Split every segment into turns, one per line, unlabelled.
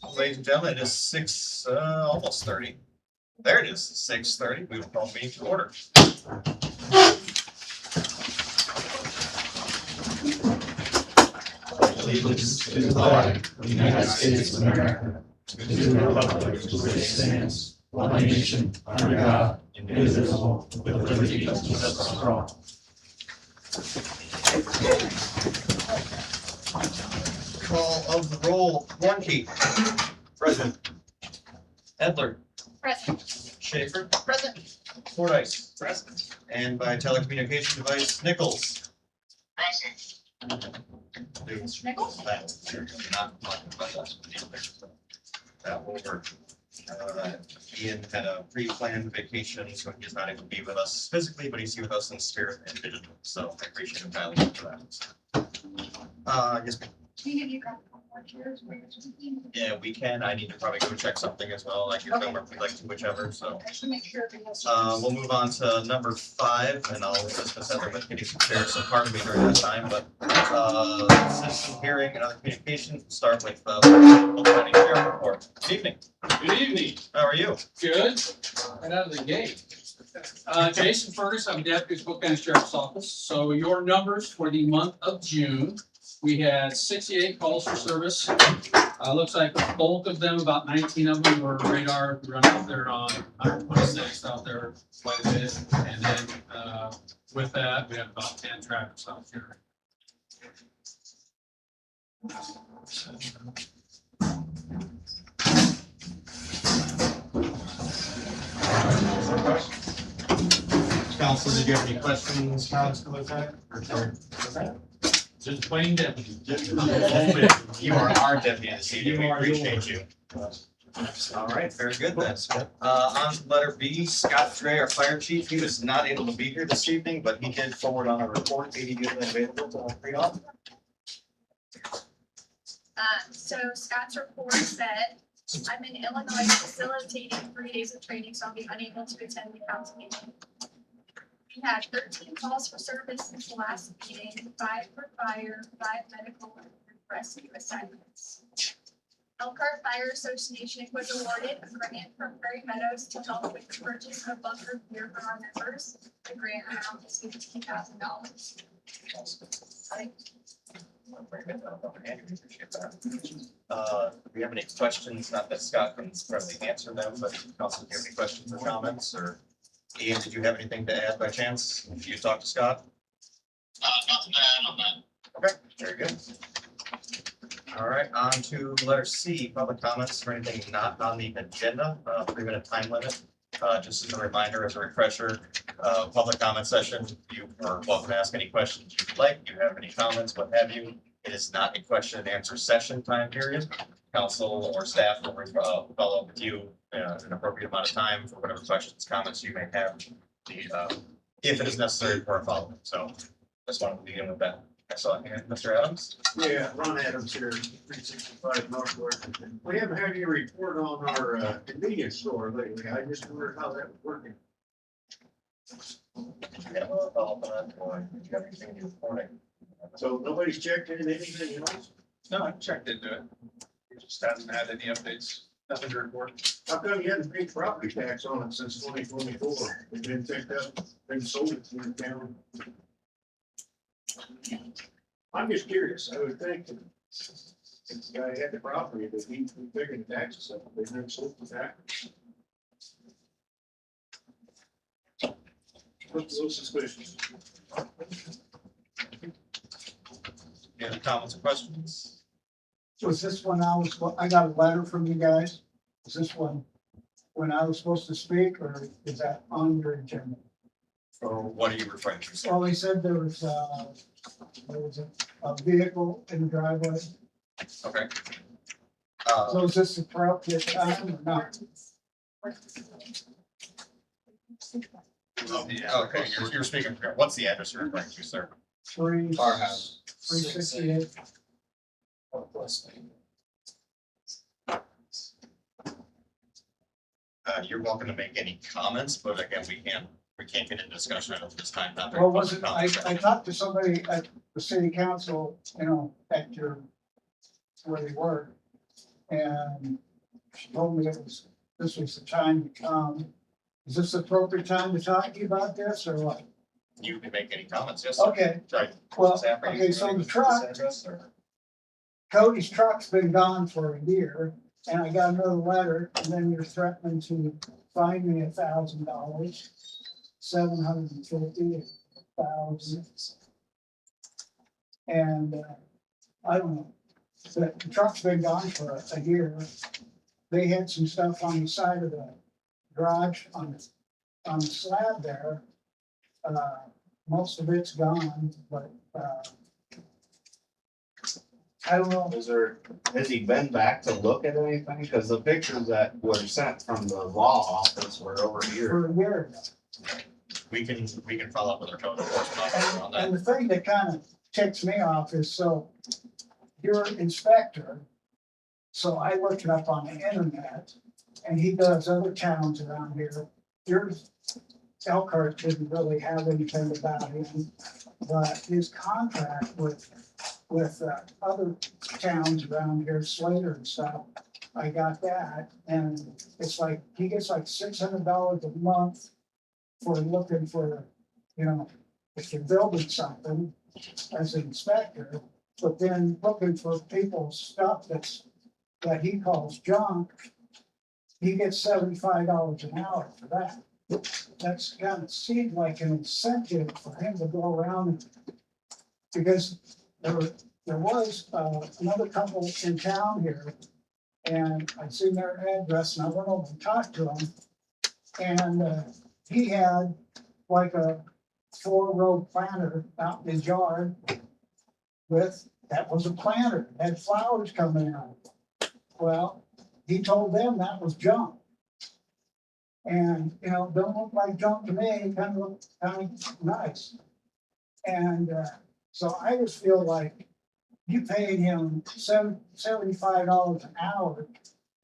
Ladies and gentlemen, it is almost 30. There it is, 6:30. We will call the meeting to order.
Allegiance to the flag of the United States of America, to the republic for which it stands, one nation, under God, indivisible, with liberty and justice for all.
Call of the roll. Warnke. Present. Edler.
Present.
Schaefer.
Present.
Fordyce. Present. And by telecommunication device, Nichols.
Present. Nichols?
That will work. Ian had a pre-planned vacation, so he's not able to be with us physically, but he's here with us in spirit and digital. So I appreciate him dialing in for that. Yes, ma'am.
Can you give you more chairs?
Yeah, we can. I need to probably go check something as well. I can go if we'd like to, whichever. So
I should make sure everybody has.
we'll move on to number 5, and I'll discuss that with getting some chairs. So pardon me during that time, but citizen hearing and other communications. We'll start with Polk County Sheriff report. Good evening.
Good evening.
How are you?
Good. Right out of the gate. Jason Fergus, I'm Deputy Polk County Sheriff's Office. So your numbers for the month of June, we had 68 calls for service. Looks like the bulk of them, about 19 of them were radar. We run out there on 126 out there quite a bit. And then with that, we have about 10 traffic stops here.
Council, did you have any questions, comments, Lieutenant?
Just plain deputy.
You are our deputy this evening. We appreciate you. All right, very good then. On to letter B, Scott Drey, our fire chief. He was not able to be here this evening, but he did forward on a report, immediately available to read off.
So Scott's report said, I'm in Illinois facilitating 3 days of training, so I'll be unable to attend the council meeting. We had 13 calls for service since the last meeting, 5 for fire, 5 medical, and 3 rescue assignments. Elkhart Fire Association was awarded a grant from Prairie Meadows to help with the purchase of bunker gear for our members. The grant amount is $15,000.
Do we have any questions? Not that Scott can probably answer them, but council, do you have any questions or comments? Or Ian, did you have anything to add by chance? Did you talk to Scott?
Nothing to add on that.
Okay, very good. All right, on to letter C, public comments for anything not on the agenda, 3-minute time limit. Just as a reminder, as a refresher, public comment session, you are welcome to ask any questions you'd like. You have any comments, what have you. It is not a question and answer session time period. Council or staff will follow up with you an appropriate amount of time for whatever questions, comments you may have, if it is necessary for a follow-up. So just wanted to begin with that. I saw here, Mr. Adams.
Yeah, Ron Adams here, 365 Northward. We haven't had any report on our convenience store lately. I just wondered how that was working.
Yeah, well, I'll follow up on that. Did you have anything in reporting?
So nobody's checked anything else?
No, I checked into it. It just hasn't had any updates. Nothing to report.
How come you haven't paid property tax on it since 2024? It's been picked up, been sold to the town. I'm just curious. I would think that if the guy had the property, that he'd be picking the taxes up. They've never sold the tax. Looks a little suspicious.
Any other comments or questions?
So is this when I got a letter from you guys? Is this one when I was supposed to speak, or is that on your agenda?
Or what are you referring to? sir?
Well, he said there was a vehicle in the driveway.
Okay.
So is this appropriate time or not?
Okay, you're speaking from here. What's the address you're referring to, sir?
Our house.
368.
You're welcome to make any comments, but again, we can't get into discussion at this time. Not
Well, was it, I talked to somebody at the city council, at where they were. And she told me this was the time to come. Is this the appropriate time to talk to you about this or what?
You can make any comments, yes, sir.
Okay,
Sorry.
well,
Staff, are you
okay, so
ready
the
with
truck,
this address, or-
Cody's truck's been gone for a year, and I got another letter, and then you're threatening to fine me $1,000, 750,000. And, I don't know, the truck's been gone for a year. They had some stuff on the side of the garage on the slab there. Most of it's gone, but, I don't know.
Has he been back to look at anything? Cause the pictures that were sent from the law office were over here.
For a year.
We can follow up with our code enforcement officer on that.
And the thing that kind of ticks me off is, so you're an inspector. So I looked it up on the internet, and he does other towns around here. Yours, Elkhart didn't really have anything about him, but his contract with other towns around here, Slater and stuff, I got that, and it's like, he gets like $600 a month for looking for, if you're building something as an inspector, but then looking for people's stuff that he calls junk, he gets $75 an hour for that. That's kind of seemed like an incentive for him to go around, because there was another couple in town here, and I'd seen their address, and I went over and talked to him, and he had like a 4-row planter out in his yard that was a planter, had flowers coming out. Well, he told them that was junk. And, don't look like junk to me, kind of look nice. And so I just feel like you paid him $75 an hour.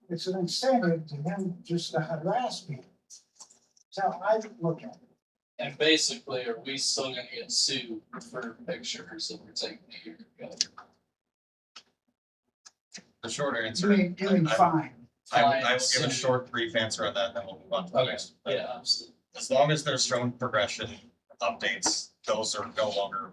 It's an incentive to him just to harass people. That's how I look at it.
And basically, are we still gonna get sued for pictures that were taken a year ago?
The shorter answer.
You mean fine.
I will give a
Fine.
short, brief answer on that, then we'll move on to the
Okay,
next.
yeah, absolutely.
As long as there's shown progression updates, those are no longer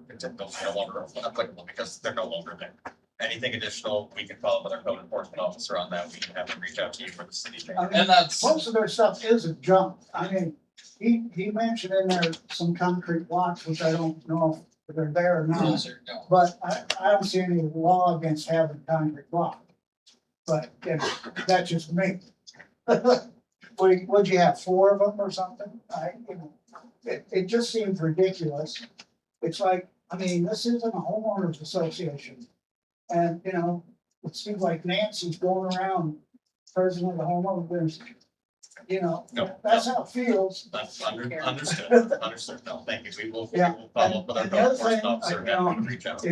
applicable because they're no longer there. Anything additional, we can follow up with our code enforcement officer on that. We can have them reach out to you for the city change.
I mean,
And that's,
most of their stuff isn't junk. I mean, he mentioned in there some concrete blocks, which I don't know if they're there or not.
those are, no,
But I don't see any law against having concrete block. But, that's just me. Would you have 4 of them or something? It just seems ridiculous. It's like, this isn't a homeowners association. And, it seems like Nancy's going around, president of the homeowners,
No.
that's how it feels.
That's understood. No, thank you. We will follow up with our
And
code
the other
enforcement
thing,
officer and have them reach out.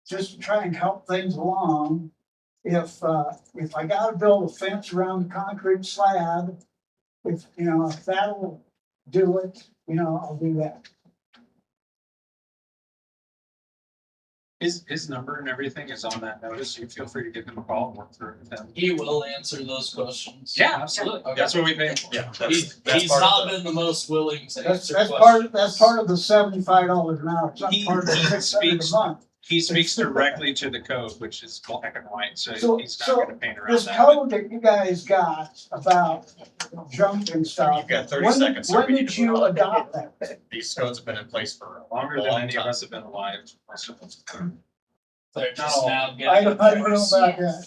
Just to try and help things along, if I gotta build a fence around the concrete slab, if that'll do it, I'll do that.
His number and everything is on that notice. You feel free to give him a call and work through it with him.
he will answer those questions.
Yeah, absolutely.
Okay.
That's what we pay him for.
Yeah,
He's
that's
he's
part of
not
the-
been the most willing to
That's
answer
that's part
questions.
of the $75 an hour. It's not
He-
part of the
he
600 a
speaks-
month.
He speaks directly to the code, which is black and white, so
So-
he's
so
not gonna paint around
This
that.
code that you guys got about junk and stuff.
You've got 30
when-
seconds, sir.
When
We need
did
to move
you
on.
adopt that?
These codes have been in place for a
Longer than
long
any of
time.
us have been alive.
They're just now getting.
I don't know about
enforced.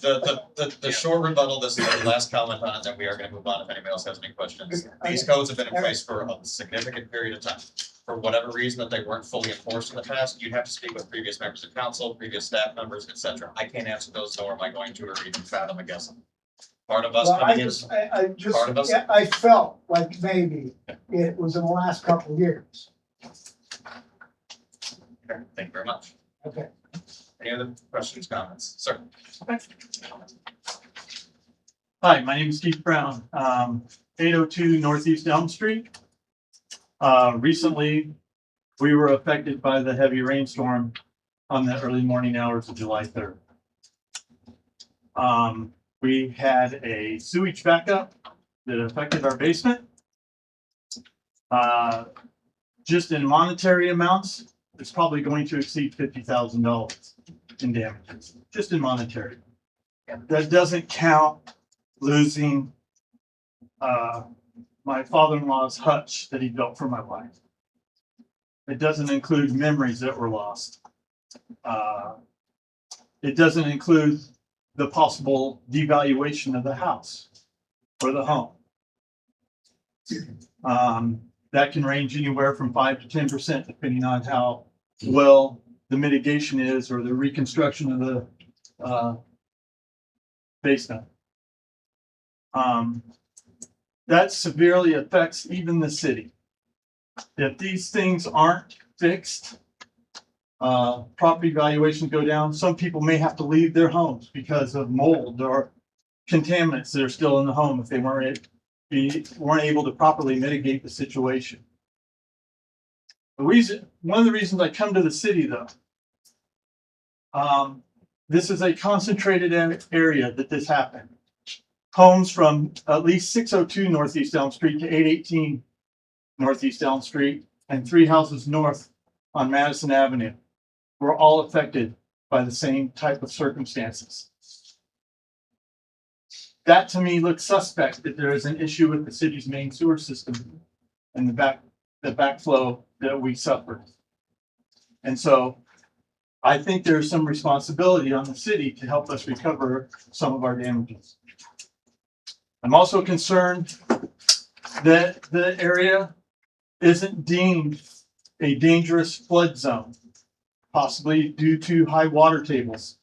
that.
The short rebuttal, this is the last comment on it, then we are gonna move on if anybody else has any questions. These codes have been in place for a significant period of time. For whatever reason that they weren't fully enforced in the past, you'd have to speak with previous members of council, previous staff members, et cetera. I can't answer those, nor am I going to, or even fathom a guess. Part of us
Well,
coming in,
I just,
part of us-
yeah, I felt like maybe it was in the last couple of years.
Okay, thank you very much.
Okay.
Any other questions, comments? Sir?
Hi, my name is Keith Brown, 802 Northeast Elm Street. Recently, we were affected by the heavy rainstorm on the early morning hours of July 3rd. We had a sewage backup that affected our basement. Just in monetary amounts, it's probably going to exceed $50,000 in damages, just in monetary. That doesn't count losing my father-in-law's hutch that he built for my wife. It doesn't include memories that were lost. It doesn't include the possible devaluation of the house or the home. That can range anywhere from 5 to 10%, depending on how well the mitigation is or the reconstruction of the basement. That severely affects even the city. If these things aren't fixed, property valuations go down. Some people may have to leave their homes because of mold or contaminants that are still in the home if they weren't able to properly mitigate the situation. One of the reasons I come to the city though, this is a concentrated area that this happened. Homes from at least 602 Northeast Elm Street to 818 Northeast Elm Street and 3 houses north on Madison Avenue were all affected by the same type of circumstances. That to me looks suspect that there is an issue with the city's main sewer system and the backflow that we suffered. And so I think there's some responsibility on the city to help us recover some of our damages. I'm also concerned that the area isn't deemed a dangerous flood zone, possibly due to high water tables.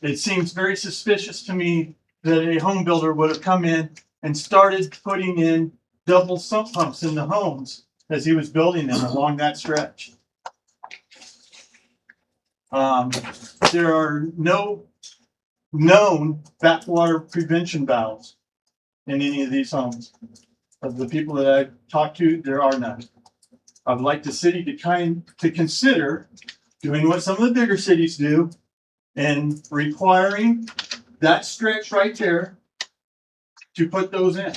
It seems very suspicious to me that a home builder would have come in and started putting in double sump pumps in the homes as he was building them along that stretch. There are no known backwater prevention valves in any of these homes. Of the people that I've talked to, there are none. I'd like the city to consider doing what some of the bigger cities do and requiring that stretch right there to put those in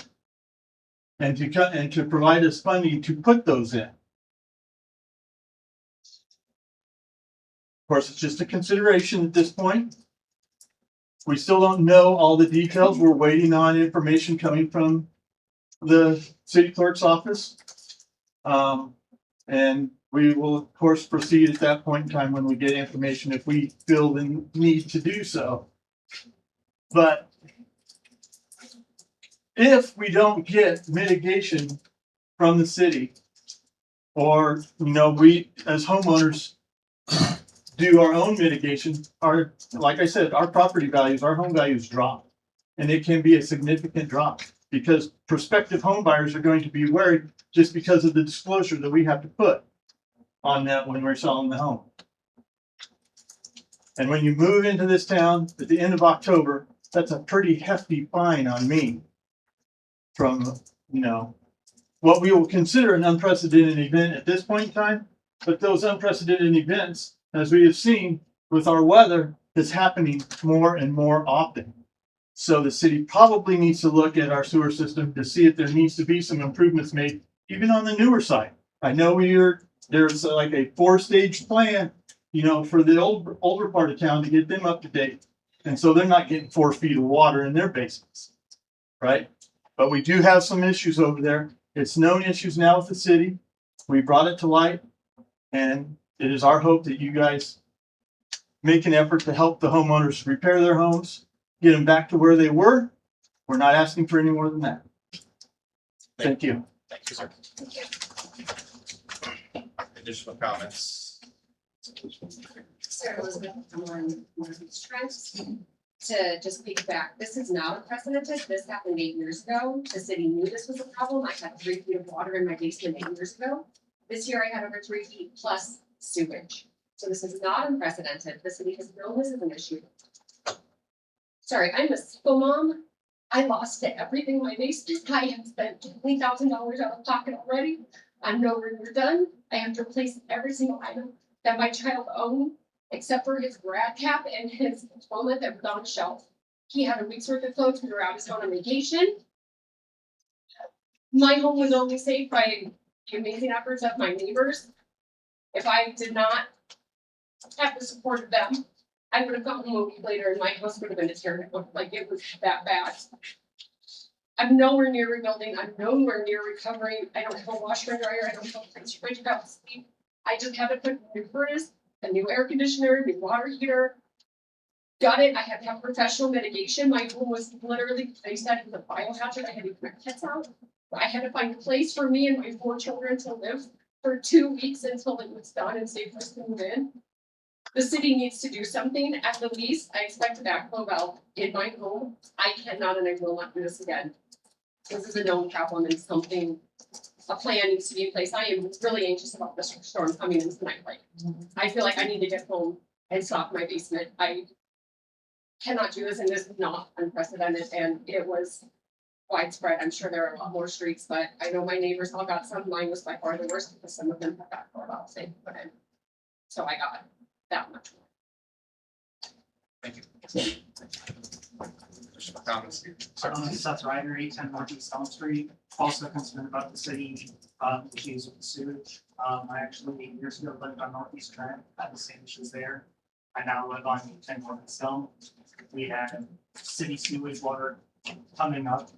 and to provide us funding to put those in. Of course, it's just a consideration at this point. We still don't know all the details. We're waiting on information coming from the city clerk's office. And we will, of course, proceed at that point in time when we get information if we feel the need to do so. But if we don't get mitigation from the city, or, we as homeowners do our own mitigation, like I said, our property values, our home values drop. And it can be a significant drop because prospective home buyers are going to be worried just because of the disclosure that we have to put on that when we're selling the home. And when you move into this town at the end of October, that's a pretty hefty fine on me from, what we will consider an unprecedented event at this point in time. But those unprecedented events, as we have seen with our weather, is happening more and more often. So the city probably needs to look at our sewer system to see if there needs to be some improvements made, even on the newer side. I know there's like a 4-stage plan, for the older part of town to get them up to date. And so they're not getting 4 feet of water in their basements, right? But we do have some issues over there. It's known issues now with the city. We brought it to light, and it is our hope that you guys make an effort to help the homeowners repair their homes, get them back to where they were. We're not asking for any more than that. Thank you.
Thank you, sir. Additional comments?
Sarah Elizabeth, I'm on Trent. To just piggyback, this is not unprecedented. This happened 8 years ago. The city knew this was a problem. I had 3 feet of water in my basement 8 years ago. This year I had over 3 feet plus sewage. So this is not unprecedented. The city has known this is an issue. Sorry, I'm a single mom. I lost everything in my basement. I have spent $20,000 out of pocket already. I'm nowhere near done. I have to replace every single item that my child owned except for his grad cap and his toilet that was on a shelf. He had a week's worth of clothes. We were out of town on vacation. My home was only saved by the amazing efforts of my neighbors. If I did not have the support of them, I would have gotten home a week later and my house would have been terrible. Like it was that bad. I'm nowhere near rebuilding. I'm nowhere near recovering. I don't have a washer and dryer. I don't have a place for my child to sleep. I just had to put a new furnace, a new air conditioner, new water heater. Got it. I had to have professional mitigation. My home was literally, they said it was a biohazard. I had to keep my pets out. I had to find a place for me and my 4 children to live for 2 weeks until it was done and safe for us to move in. The city needs to do something. At the least, I expect a backflow valve in my home. I cannot and I will not do this again. This is a known problem and something, a plan needs to be in place. I am really anxious about this storm coming in tonight. Like, I feel like I need to get home and stock my basement. I cannot do this and this is not unprecedented and it was widespread. I'm sure there are a lot more streets, but I know my neighbors all got some. Mine was by far the worst because some of them have got more about they put in. So I got that much more.
Thank you. Additional comments?
Seth Ryder, 810 Northeast Elm Street, also concerned about the city, issues with the sewage. I actually, 8 years ago, lived on Northeast Trent, had the same issues there. I now live on 10 Northeast Elm. We had city sewage water coming up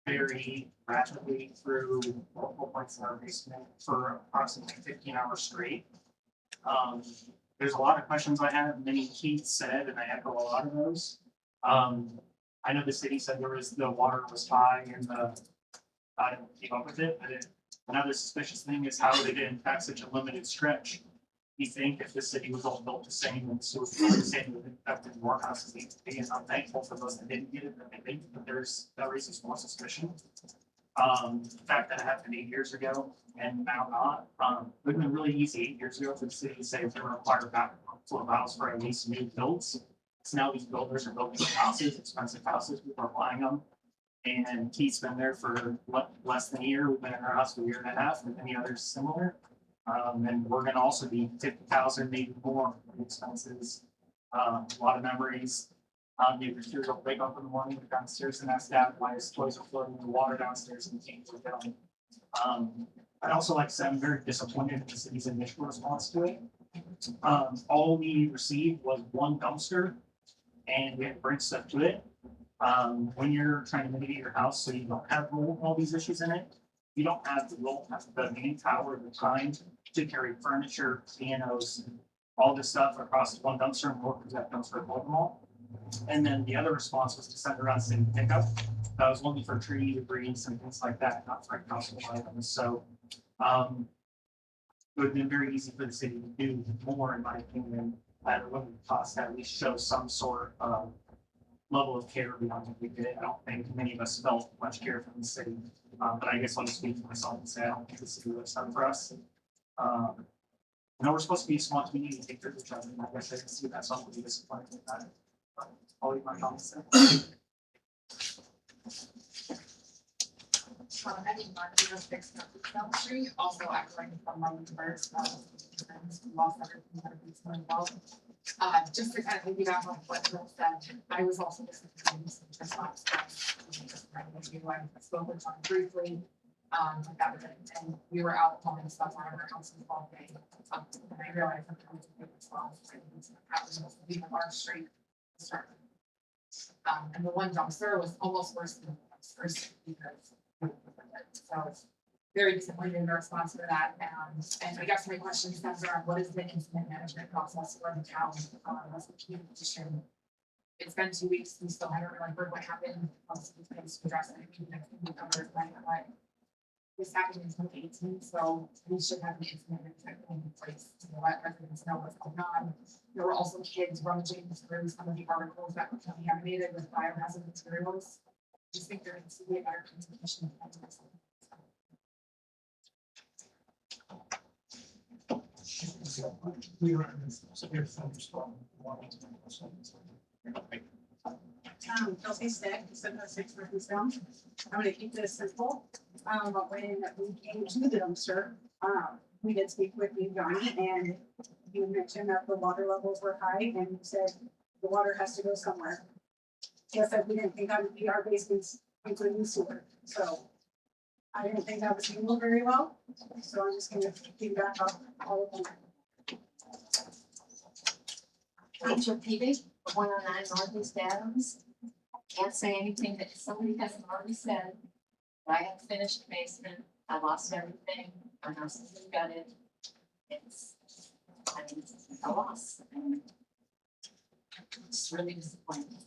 very rapidly through multiple points in our basement for approximately 15 hours straight. There's a lot of questions I have, many Keith said, and I echo a lot of those. I know the city said the water was high and I didn't keep up with it, but another suspicious thing is how they did impact such a limited stretch. You think if the city was all built the same and so it's the same, would affect more houses need to be, and I'm thankful for those that didn't get it, that they didn't, but that raises more suspicion. The fact that it happened 8 years ago and now not, it would have been really easy 8 years ago for the city to say if they were required backflow valves for at least new builds. So now these builders are building houses, expensive houses, people are buying them. And Keith's been there for less than a year. We've been in our house for a year and a half, and many others similar. And we're gonna also be 50,000, maybe more in expenses. A lot of memories. Neighbors here will wake up in the morning, go downstairs and ask Dad why his toys are floating in the water downstairs and he can't get down. I'd also like to say I'm very disappointed in the city's initial response to it. All we received was one dumpster and we had to bring stuff to it. When you're trying to mitigate your house so you don't have all these issues in it, you don't have the manpower, the time to carry furniture, pianos, all this stuff across one dumpster and work with that dumpster and load them all. And then the other response was to send around city pickup. That was only for tree debris and things like that, not for household items. So it would have been very easy for the city to do more, in my opinion, at a limited cost, to at least show some sort of level of care beyond what we did. I don't think many of us felt much care from the city. But I guess I'll just speak for myself and say I don't think the city was done for us. We're supposed to be a small community and take care of each other. And I guess I can see that, so I'm really disappointed with that. But I'll leave my comments there.
I mean, Martin was fixed up the Elm Street, also echoing from my neighbors, lost everything that was involved. Just to kind of piggyback on what Bill said, I was also disappointed in just last time. I spoke with John briefly, that was it, and we were out hauling stuff out of our houses all day. And I realized sometimes we could respond to things that was supposed to be a large street. And the one dumpster was almost worse than the dumpsters because. So it's very disappointed in the response to that. And I guess my question stems around what is the incident management process for the town? That's the key position. It's been 2 weeks. We still haven't really heard what happened. Obviously, it's to address it. This happened in 2018, so we should have an incident management in place to let residents know what's going on. There were also kids rummaging through some of the articles that were contaminated with biohazard materials. I just think there needs to be a better communication. Kelsey Stick, 706 Down. I'm gonna keep this simple. But when we came to the dumpster,
we did speak with you, Johnny, and you mentioned that the water levels were high and you said the water has to go somewhere. Yes, we didn't think that would be our basements, including sewer, so I didn't think that was handled very well, so I'm just gonna feedback off all of them.
I'm Joe Peavy, 109 Northeast Adams. Can't say anything that somebody hasn't already said. I have finished the basement. I lost everything. My house is gutted. It's a loss. And it's really disappointing.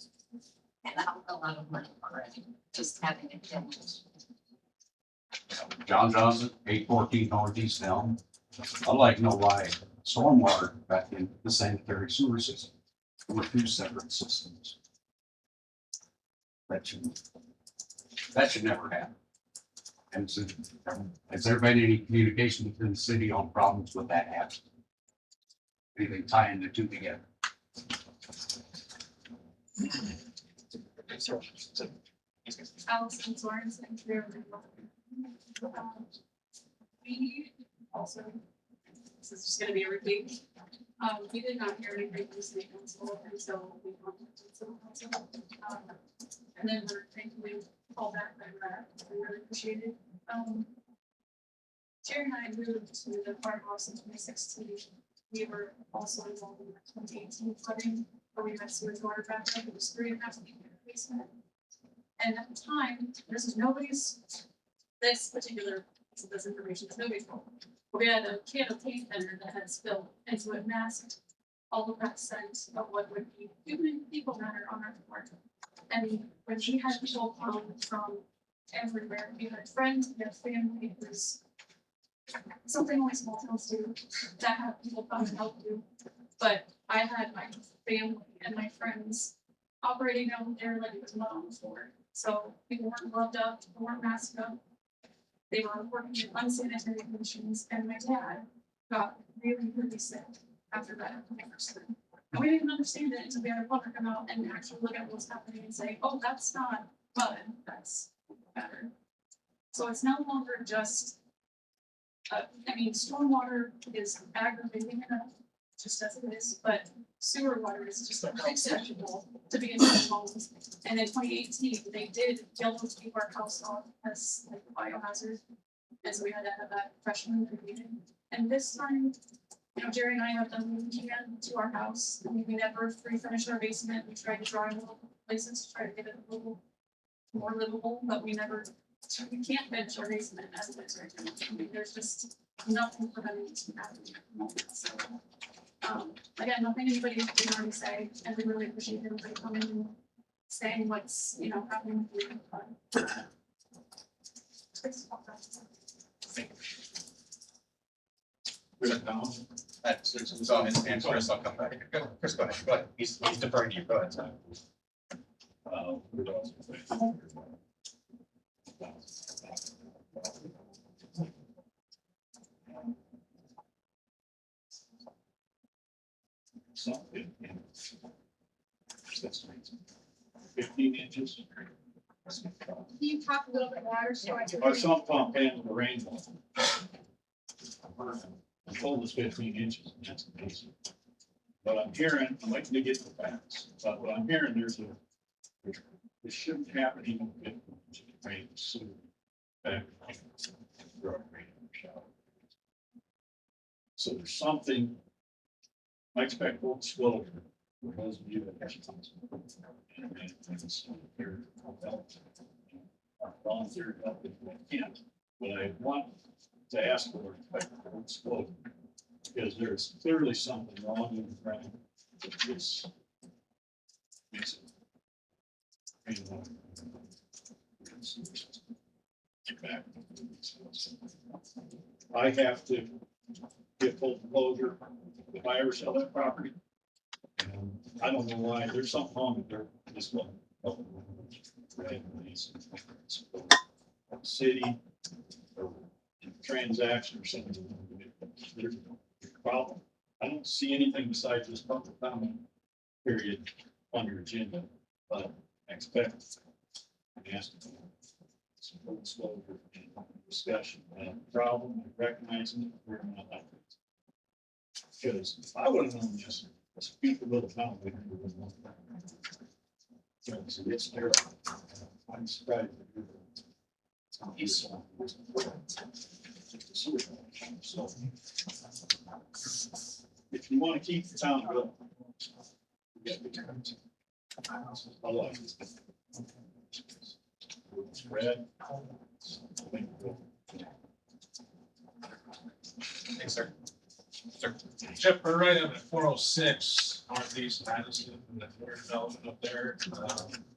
And a lot of money already, just having it damaged.
John Johnson, 814 Northeast Elm. I'd like to know why stormwater back in the sanitary sewer system were two separate systems. That should never happen. And so, has there been any communication within the city on problems with that happening? Anything tying the two together?
Allison Sorensen, we also, this is just gonna be a repeat. We did not hear anything from city council, and so we contacted city council. And then we're thankfully called back by that, we really appreciate it. Jerry and I moved to the farmhouse in 2016. We were also involved in the 2018 flooding, where we had sewage water back up. It was 3.5 feet in the basement. And at the time, this is nobody's, this particular piece of this information is nobody's fault. We had a can of paint thinner that had spilled, and so it masked all of that scent of what would be human people matter on our floor. And when we had people come from everywhere, we had friends, we had family, it was something only small towns do, that have people come and help you. But I had my family and my friends operating down there like it was mud on the floor. So people weren't gloved up, people weren't masked up. They were working in unsanitary conditions, and my dad got really, really sick after that. And we didn't understand it until we had a plumber come out and actually look at what's happening and say, oh, that's not mud, that's better. So it's no longer just, stormwater is aggravating enough, just as it is, but sewer water is just unacceptable to be in some homes. And in 2018, they did yellow tape our house off as like a biohazard. And so we had to have that freshman meeting. And this time, Jerry and I have done what we can to our house. I mean, we never refinished our basement. We tried to try little places to try to get it a little more livable, but we can't finish our basement as it is right now. I mean, there's just nothing preventing us from happening at the moment. So, again, nothing anybody can already say, and we really appreciate everybody coming and saying what's, happening.
It's on his hands, Chris, I'll come back. Chris, go ahead. He's deferring to you, go ahead.
Something. 15 inches.
Can you talk a little bit louder so I can?
Our sump pump handled the rainfall. The total is 15 inches, and that's amazing. But I'm hearing, I'm waiting to get the facts, but what I'm hearing, this shouldn't happen even with 15 inches of rain. So, so there's something, I expect full disclosure for those of you that have volunteer help if they can. But I want to ask for full disclosure, because there's clearly something wrong with the ground. This makes it. Get back. I have to get full closure if I ever sell that property. And I don't know why, there's something wrong with this one. City or transaction or something. There's a problem. I don't see anything besides this public comment period on your agenda, but I expect. some disclosure and discussion, problem, recognizing it, we're not like it. Because if I would have known this, people would have found it. So it's terrible. I'm surprised. So, if you want to keep the town going, you get the terms. I like it. It's red.
Thanks, sir. Sir.
Jeff, we're right up at 406 northeast Madison, and the third development up there.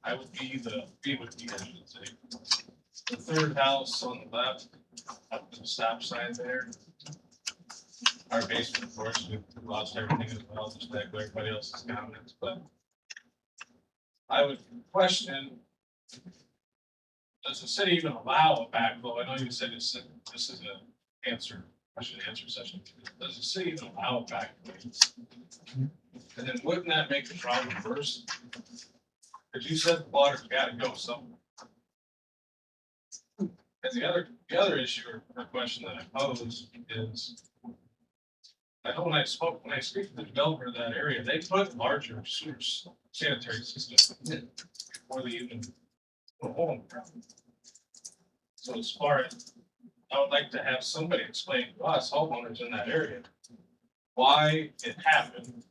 I would be the, we would be, I should say. The third house on the left, up to the stop sign there. Our basement, of course, we lost everything as well, just like everybody else's comments, but I would question, does the city even allow a backflow? I know you said this is an answer, question and answer session. Does the city even allow a backflow? And then wouldn't that make the problem worse? Because you said the water's gotta go somewhere. And the other issue or question that I pose is, I know when I speak to the developer of that area, they put larger sewer sanitary systems in before they even put a hole in the ground. So as far as, I would like to have somebody explain to us homeowners in that area why it happened.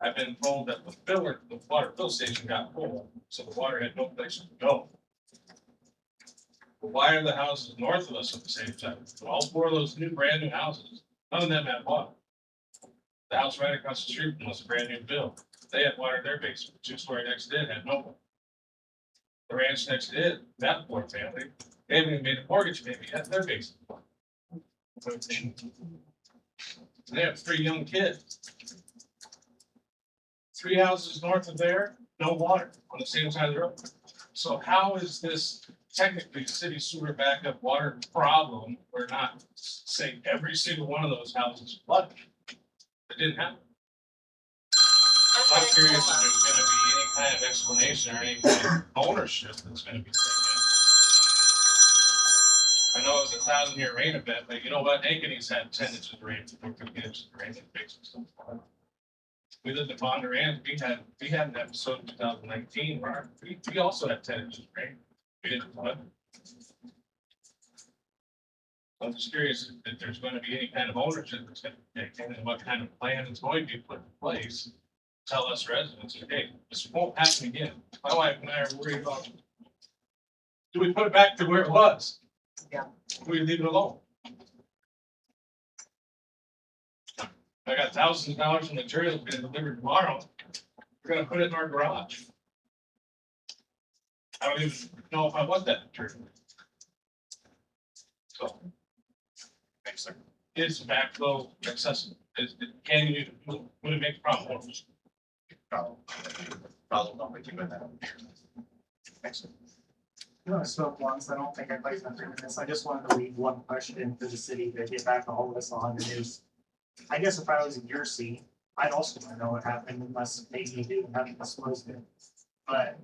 I've been told that the water fill station got full, so the water had no place to go. But why are the houses north of us at the same time? All four of those brand new houses, none of them had water. The house right across the street was a brand new build. They had water in their basement. The two-story next to it had no water. The ranch next to it, that poor family, they haven't even made a mortgage payment yet, their basement. They have 3 young kids. 3 houses north of there, no water on the same side of the road. So how is this technically city sewer backup water problem? We're not saying every single one of those houses flooded. It didn't happen. I'm curious if there's gonna be any kind of explanation or any kind of ownership that's gonna be taken. I know it was a 1,000-year rain event, but you know what? Ankeny's had 10 inches of rain before 50 inches of rain in basement. We lived in Bondurant, we had an episode in 2019 where we also had 10 inches of rain. We didn't flood. I'm just curious if there's going to be any kind of ownership that's going to be taken and what kind of plan is going to be put in place. Tell us residents, hey, this won't happen again. My wife and I are worried about, do we put it back to where it was?
Yeah.
Do we leave it alone? I got thousands of dollars in materials being delivered tomorrow. We're gonna put it in our garage. I don't even know if I want that material. So.
Thanks, sir.
Is backflow accessible? Can you, would it make a problem?
Problem, not with you with that. Thanks, sir.
No, I spoke once. I don't think I placed my 3 minutes. I just wanted to leave one question to the city to get back a hold of us on. It is, I guess if I was in your seat, I'd also want to know what happened unless maybe you do haven't disclosed it. But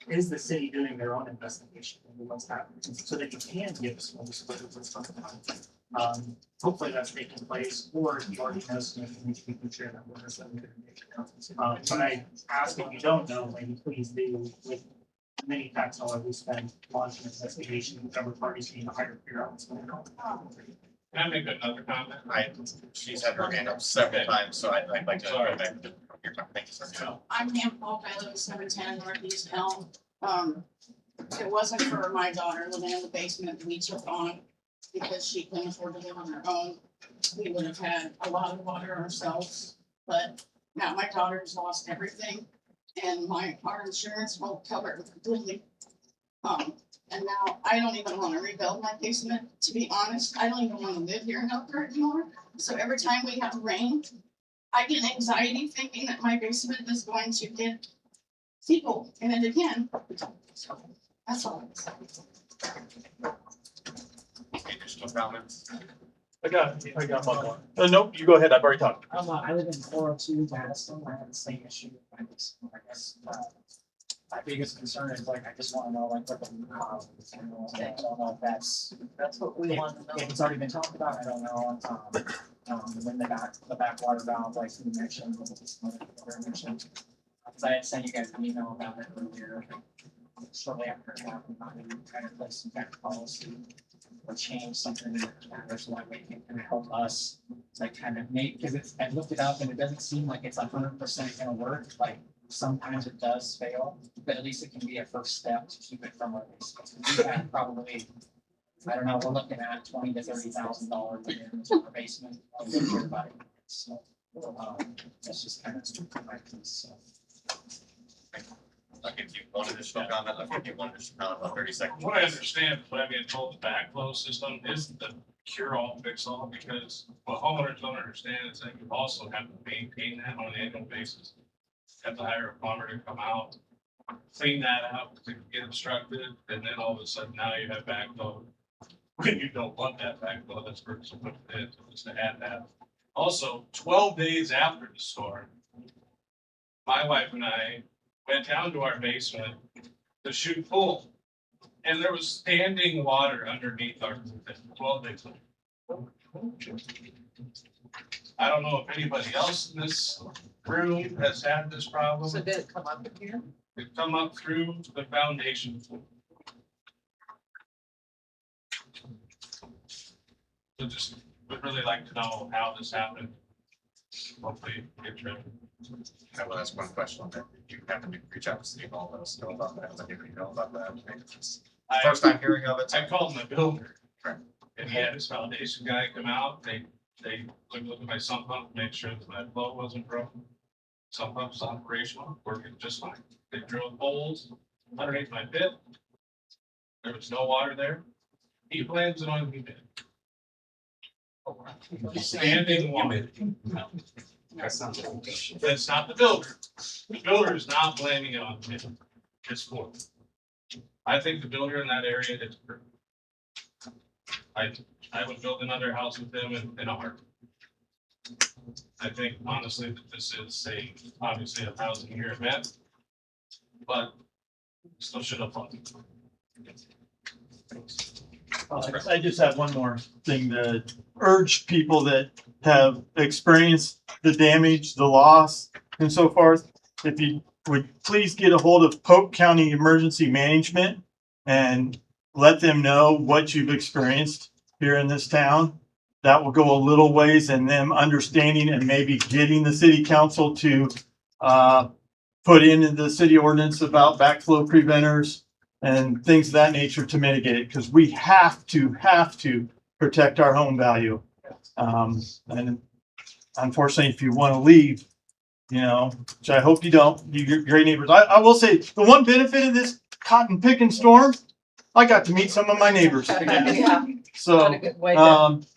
is the city doing their own investigation into what's happening so that you can give us more disclosure of what's going on? Hopefully that's taking place, or if you already know something, you can share that with us. But I ask if you don't know, maybe please do with many tax dollars we spend launching an investigation with other parties being hired to figure out what's going on.
Can I make another comment?
She's had her hand up several times, so I'd like to go back to your time. Thank you, sir.
I'm Pam Polk. I live in 710 Northeast Elm. It wasn't for my daughter living in the basement we took on because she couldn't afford to live on her own. We would have had a lot of water ourselves, but now my daughter's lost everything and our insurance won't cover it completely. And now I don't even want to rebuild my basement, to be honest. I don't even want to live here in Elkhart anymore. So every time we have rain, I get anxiety thinking that my basement is going to get people in it again. So that's all.
Additional comments?
I got one more. Nope, you go ahead. I've already talked.
I live in 402 Madison. I have the same issue with my basement. I guess my biggest concern is like, I just wanna know like what the root cause is. I don't know if that's what we want to know. If it's already been talked about, I don't know. When the backwater valve, like you mentioned, mentioned. Cause I had sent you guys an email about it earlier. Shortly after it happened, I kind of place some kind of policy or change something in the matter so that way it can help us like kind of make, because it's, I looked it up and it doesn't seem like it's 100% gonna work. Like sometimes it does fail, but at least it can be a first step to keep it from where it is. We had probably, I don't know, we're looking at $20,000 to $30,000 in our basement. So that's just kind of my piece. So.
I'll give you one additional comment. I'll give you one additional comment about 30 seconds.
What I understand, what I'm being told, the backflow system isn't the cure-all, fix-all, because what homeowners don't understand is that you also have to maintain that on an annual basis. You have to hire a plumber to come out, clean that out to get obstructed, and then all of a sudden now you have backflow. When you don't want that backflow, that's where it's put in, just to add that. Also, 12 days after the storm, my wife and I went down to our basement to shoot pool. And there was standing water underneath our 12 days later. I don't know if anybody else in this room has had this problem.
So did it come up in here?
It come up through the foundation. So just would really like to know how this happened. Hopefully get rid of it.
I will ask one question on that. You happen to reach out to City Hall, let us know about that. Let anybody know about that. First time hearing of it.
I called my builder. And he had his foundation guy come out. They looked at my sump pump to make sure that my flow wasn't broken. Sump pump's operational, working just fine. They drilled holes underneath my pit. There was no water there. He blames it on me. Standing water. That's not the builder. The builder is not blaming it on me. It's for. I think the builder in that area is. I would build another house with them in a heartbeat. I think honestly that this is obviously a housing-year event, but still should have funded.
I just have one more thing to urge people that have experienced the damage, the loss, and so forth. If you would please get a hold of Polk County Emergency Management and let them know what you've experienced here in this town. That will go a little ways in them understanding and maybe getting the city council to put in the city ordinance about backflow preventers and things of that nature to mitigate it, because we have to protect our home value. And unfortunately, if you want to leave, you know, which I hope you don't, you're great neighbors. I will say the one benefit of this cotton picking storm, I got to meet some of my neighbors. So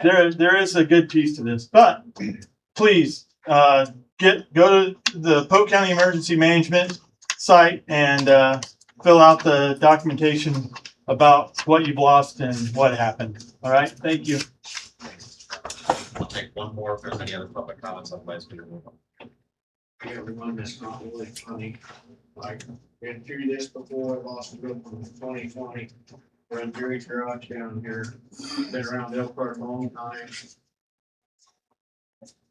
there is a good piece to this, but please go to the Polk County Emergency Management site and fill out the documentation about what you've lost and what happened. All right, thank you.
I'll take one more if there's any other public comments, otherwise we will move on.
Everyone that's not really funny, like, been through this before, lost a good one in 2020. Run Drey's garage down here, been around Elkhart a long time.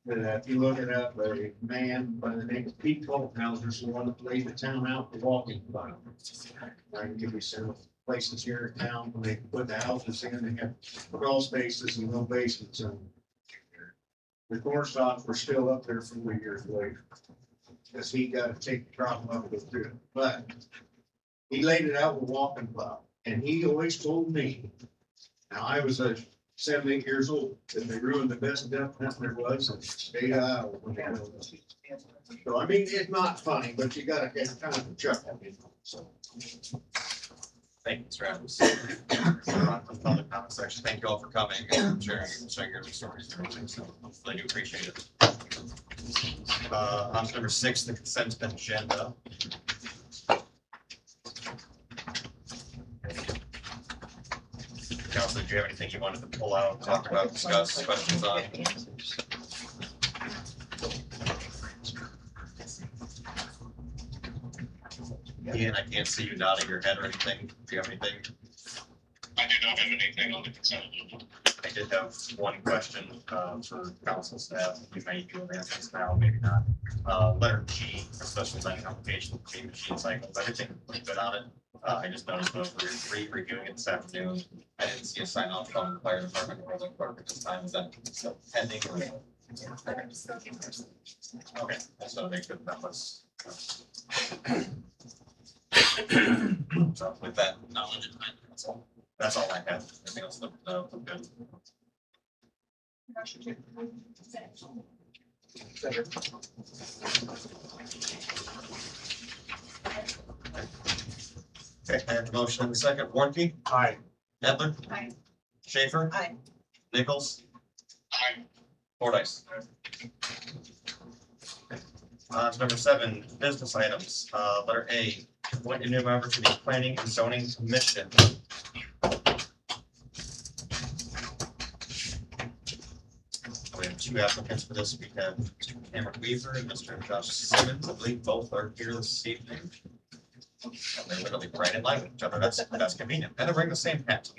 But if you look it up, a man by the name of Pete Polk is the one that laid the town out for walking fun. I can give you some places here in town when they put the houses in, they have crawl spaces and no basements in. The corn stalks were still up there 4 years later. Because he got to take the problem up with it. But he laid it out with walking plow. And he always told me, now I was 7, 8 years old, that they ruined the best death there was in the state of Iowa. So I mean, it's not funny, but you gotta get kind of a chuckle. So.
Thank you, Mr. Adams. We're on to the public comment section. Thank you all for coming and sharing your stories and everything. So I do appreciate it. On to number 6, the consent agenda. Council, do you have anything you wanted to pull out, talk about, discuss, questions on? Ian, I can't see you nodding your head or anything. Do you have anything?
I do not have anything on the consent agenda.
I did have one question, for council staff. We may do an answer now, maybe not. Letter G, special planning application, G machine cycles, everything pretty good on it. I just noticed when we were reviewing it this afternoon, I didn't see a sign off from the fire department or the clerk at this time. Is that still pending? Or? Okay, that's what they could, that was. So with that knowledge in mind, that's all I have. Everything else looked good.
Motion to approve consent.
Okay, I have a motion in the second. Warnke?
Aye.
Edler?
Aye.
Schaefer?
Aye.
Nichols?
Aye.
Fordice? Number 7, business items. Letter A, appoint a new member to the Planning and Zoning Commission. We have 2 applicants for this. We have Mr. Cameron Weaver and Mr. Josh Simmons. I believe both are here this evening. They're literally right in line with each other. That's convenient. And they bring the same hat.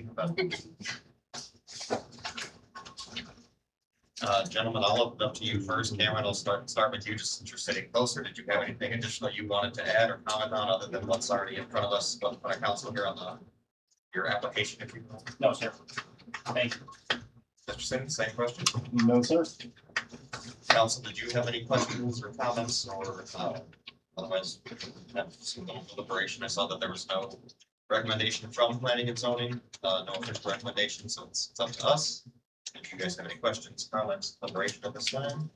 Gentlemen, I'll open up to you first. Cameron, I'll start with you, just since you're sitting closer. Did you have anything additional you wanted to add or comment on other than what's already in front of us, in front of council here on your application, if you will?
No, sir. Thank you.
Mr. Simmons, same question.
No, sir.
Council, did you have any questions or comments or otherwise? Some little deliberation. I saw that there was no recommendation from planning and zoning, no official recommendation, so it's up to us. If you guys have any questions, comments, deliberation at this time.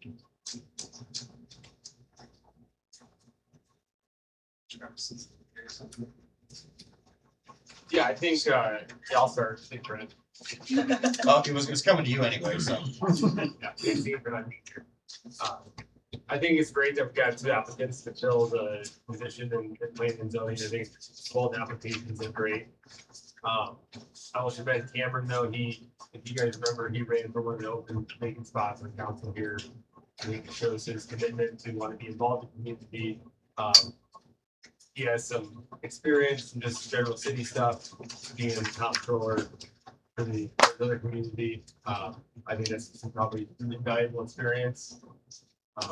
Yeah, I think, I'll start. Thank you, Brent.
Oh, it was coming to you anyway, so.
Yeah, thank you for that feature. I think it's great that we've got 2 applicants to fill the position in planning and zoning. I think both applications are great. I will commend Cameron though. If you guys remember, he ran for one of the open vacant spots on council here. I think it shows his commitment to want to be involved in the community. He has some experience in just general city stuff, being a comptroller for the other community. I think that's some probably really valuable experience. And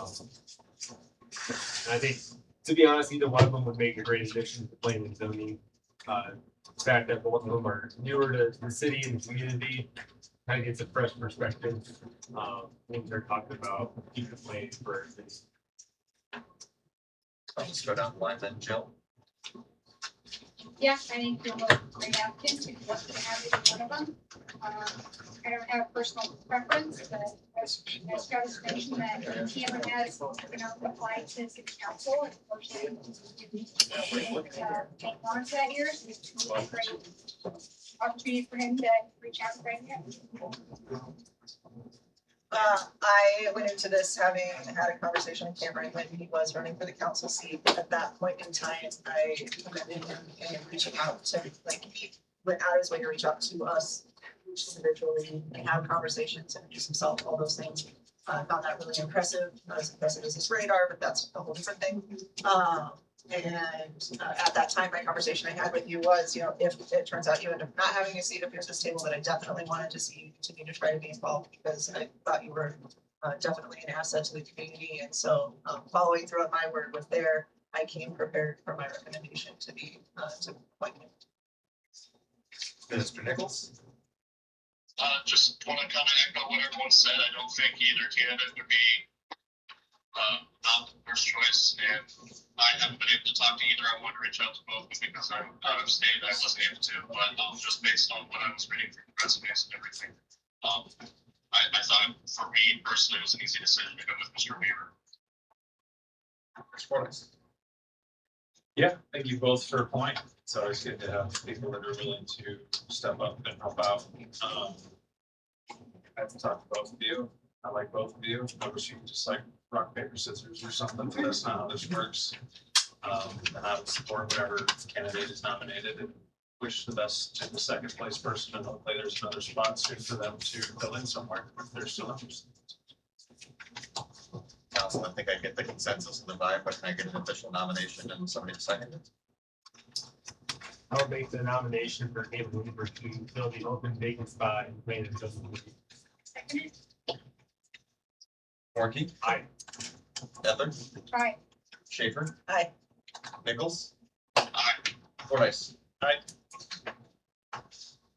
I think, to be honest, either one of them would make a great addition to planning and zoning. The fact that both of them are newer to the city and the community kind of gets a fresh perspective when they're talking about future planning for cities.
I'll just go down the line then, Jill.
Yeah, I think you're both great applicants. We'd love to have either one of them. I don't have personal preference, but as Travis mentioned, that Cameron has, applied to city council, and unfortunately, didn't take on to that year. So it's a great opportunity for him to reach out to Brandon.
I went into this having had a conversation with Cameron when he was running for the council seat. At that point in time, I commended him and reaching out to, he went out of his way to reach out to us individually and have conversations and introduce himself, all those things. I found that really impressive, not as impressive as his radar, but that's a whole different thing. At that time, my conversation I had with you was, if it turns out you end up not having a seat up here at this table, that I definitely wanted to see you continue to try to be involved, because I thought you were definitely an asset to the community. And so following through on my word with there, I came prepared for my recommendation to be to appoint you.
Mr. Nichols.
Just want to kind of echo what everyone said. I don't think either candidate would be not the first choice, and I haven't been able to talk to either. I wanted to reach out to both because I'm out of state. I wasn't able to, but just based on what I was reading from the resumes and everything, I thought for me personally it was an easy decision to go with Mr. Weaver.
Yeah, thank you both for applying. It's always good to have people that are willing to step up and help out. I have to talk to both of you. I like both of you. I wish you could just like rock, paper, scissors or something, but that's not how this works. And I would support whatever candidate is nominated and wish the best to the second place person, and hopefully there's another spot soon for them to fill in somewhere if they're still interested.
Council, I think I get the consensus of the vibe, but can I get an official nomination and somebody to second it?
I'll make the nomination for David Weaver to fill the open vacant spot in Wayne and Joseph.
Seconded.
Warnke.
Aye.
Edler.
Aye.
Schaefer.
Aye.
Nichols.
Aye.
Fordice.
Aye.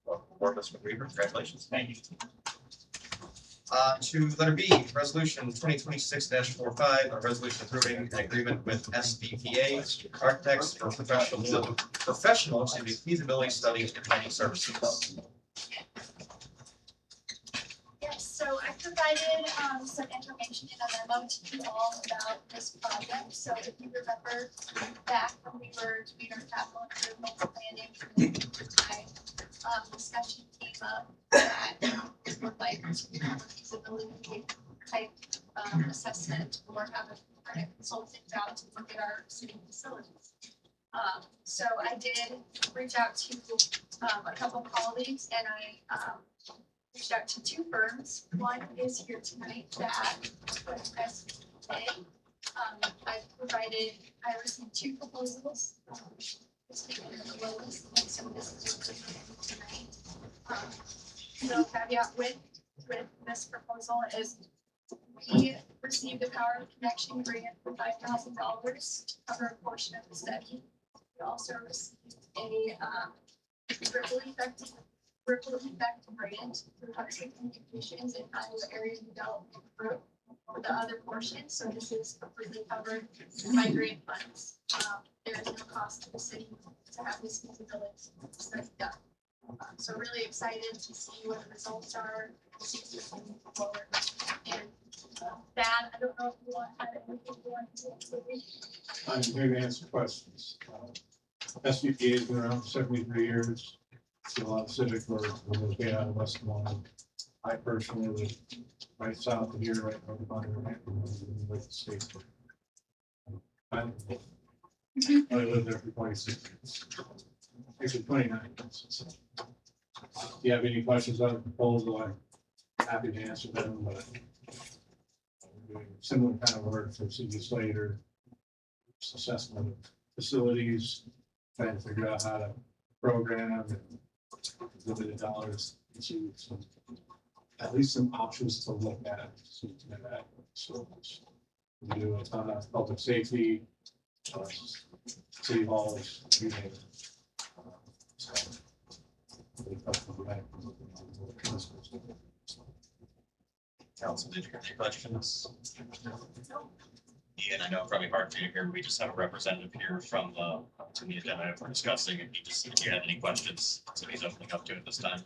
Welcome aboard, Mr. Weaver. Congratulations.
Thank you.
To letter B, resolution 2026-45, a resolution approving an agreement with SVPA Architects for professional feasibility studies and planning services.
Yes, so I provided some information in a memo to you all about this project. So if you remember back when we were doing our capital improvement planning, discussion came up that we would like to have a feasibility type assessment or have a consultant out to look at our city facilities. So I did reach out to a couple of colleagues and I reached out to two firms. One is here tonight that was SVPA. I received two proposals. This is the lowest, and so this is tonight. The caveat with this proposal is we received a power connection grant for $5,000 to cover a portion of the study. We also received a ripple effect grant through Hudson Communications and Iowa Area Development Group for the other portion. So this is completely covered by grant funds. There is no cost to the city to have this feasibility study done. So really excited to see what the results are, see if we can move forward. And that, I don't know if you want to have anything you want to say.
I'm here to answer questions. SVPA has been around for 73 years. So a lot of civic work, we're located out of West Des Moines. I personally live right south of here, right over by the state. I lived there for 26 years. Actually 29 years. If you have any questions on the proposal, I'm happy to answer them, but we're doing similar kind of work for City Slater, assessment of facilities, trying to figure out how to program and limited dollars, so at least some options to look at. So we do a ton of public safety, city halls, you name it.
Council, did you have any questions? Ian, I know probably hard for you to hear. We just have a representative here from to the agenda we're discussing, and he just, if you have any questions, so he's opening up to it this time.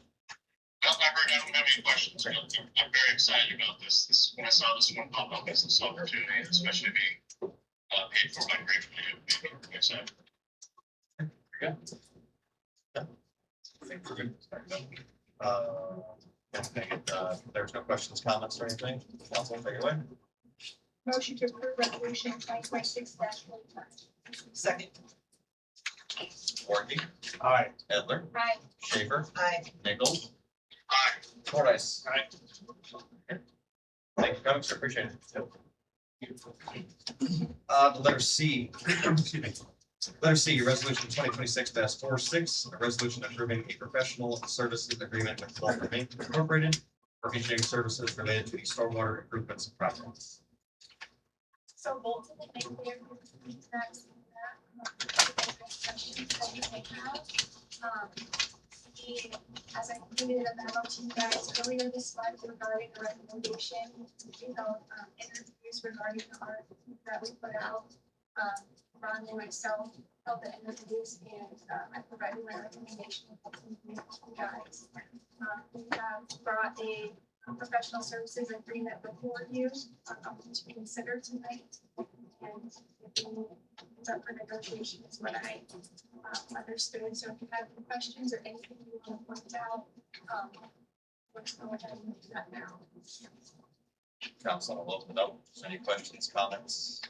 No, I don't have any questions. I'm very excited about this. When I saw this one pop up as this opportunity, especially being paid for by great for you, I'm excited.
Yeah. I think we're good. There's no questions, comments, or anything. Council, take it away.
Motion to approve resolution 2026-45.
Second.
Warnke.
Aye.
Edler.
Aye.
Schaefer.
Aye.
Nichols.
Aye.
Fordice.
Aye.
Thank you, folks. Appreciate it. Letter C. Excuse me. Letter C, resolution 2026-46, a resolution approving a professional services agreement with Polk Incorporated for engineering services related to the stormwater improvements projects.
So Bolton and Mayfair, questions that you may have. As I completed a memo to you guys earlier this month regarding the recommendation, we held interviews regarding the RFP that we put out. Ron and myself held the interviews and I provided my recommendation to you guys. We have brought a professional services agreement before you to consider tonight. And it's up for negotiation is what I understood. So if you have any questions or anything you want to point out, let's go ahead and do that now.
Council, will open it up. Any questions, comments?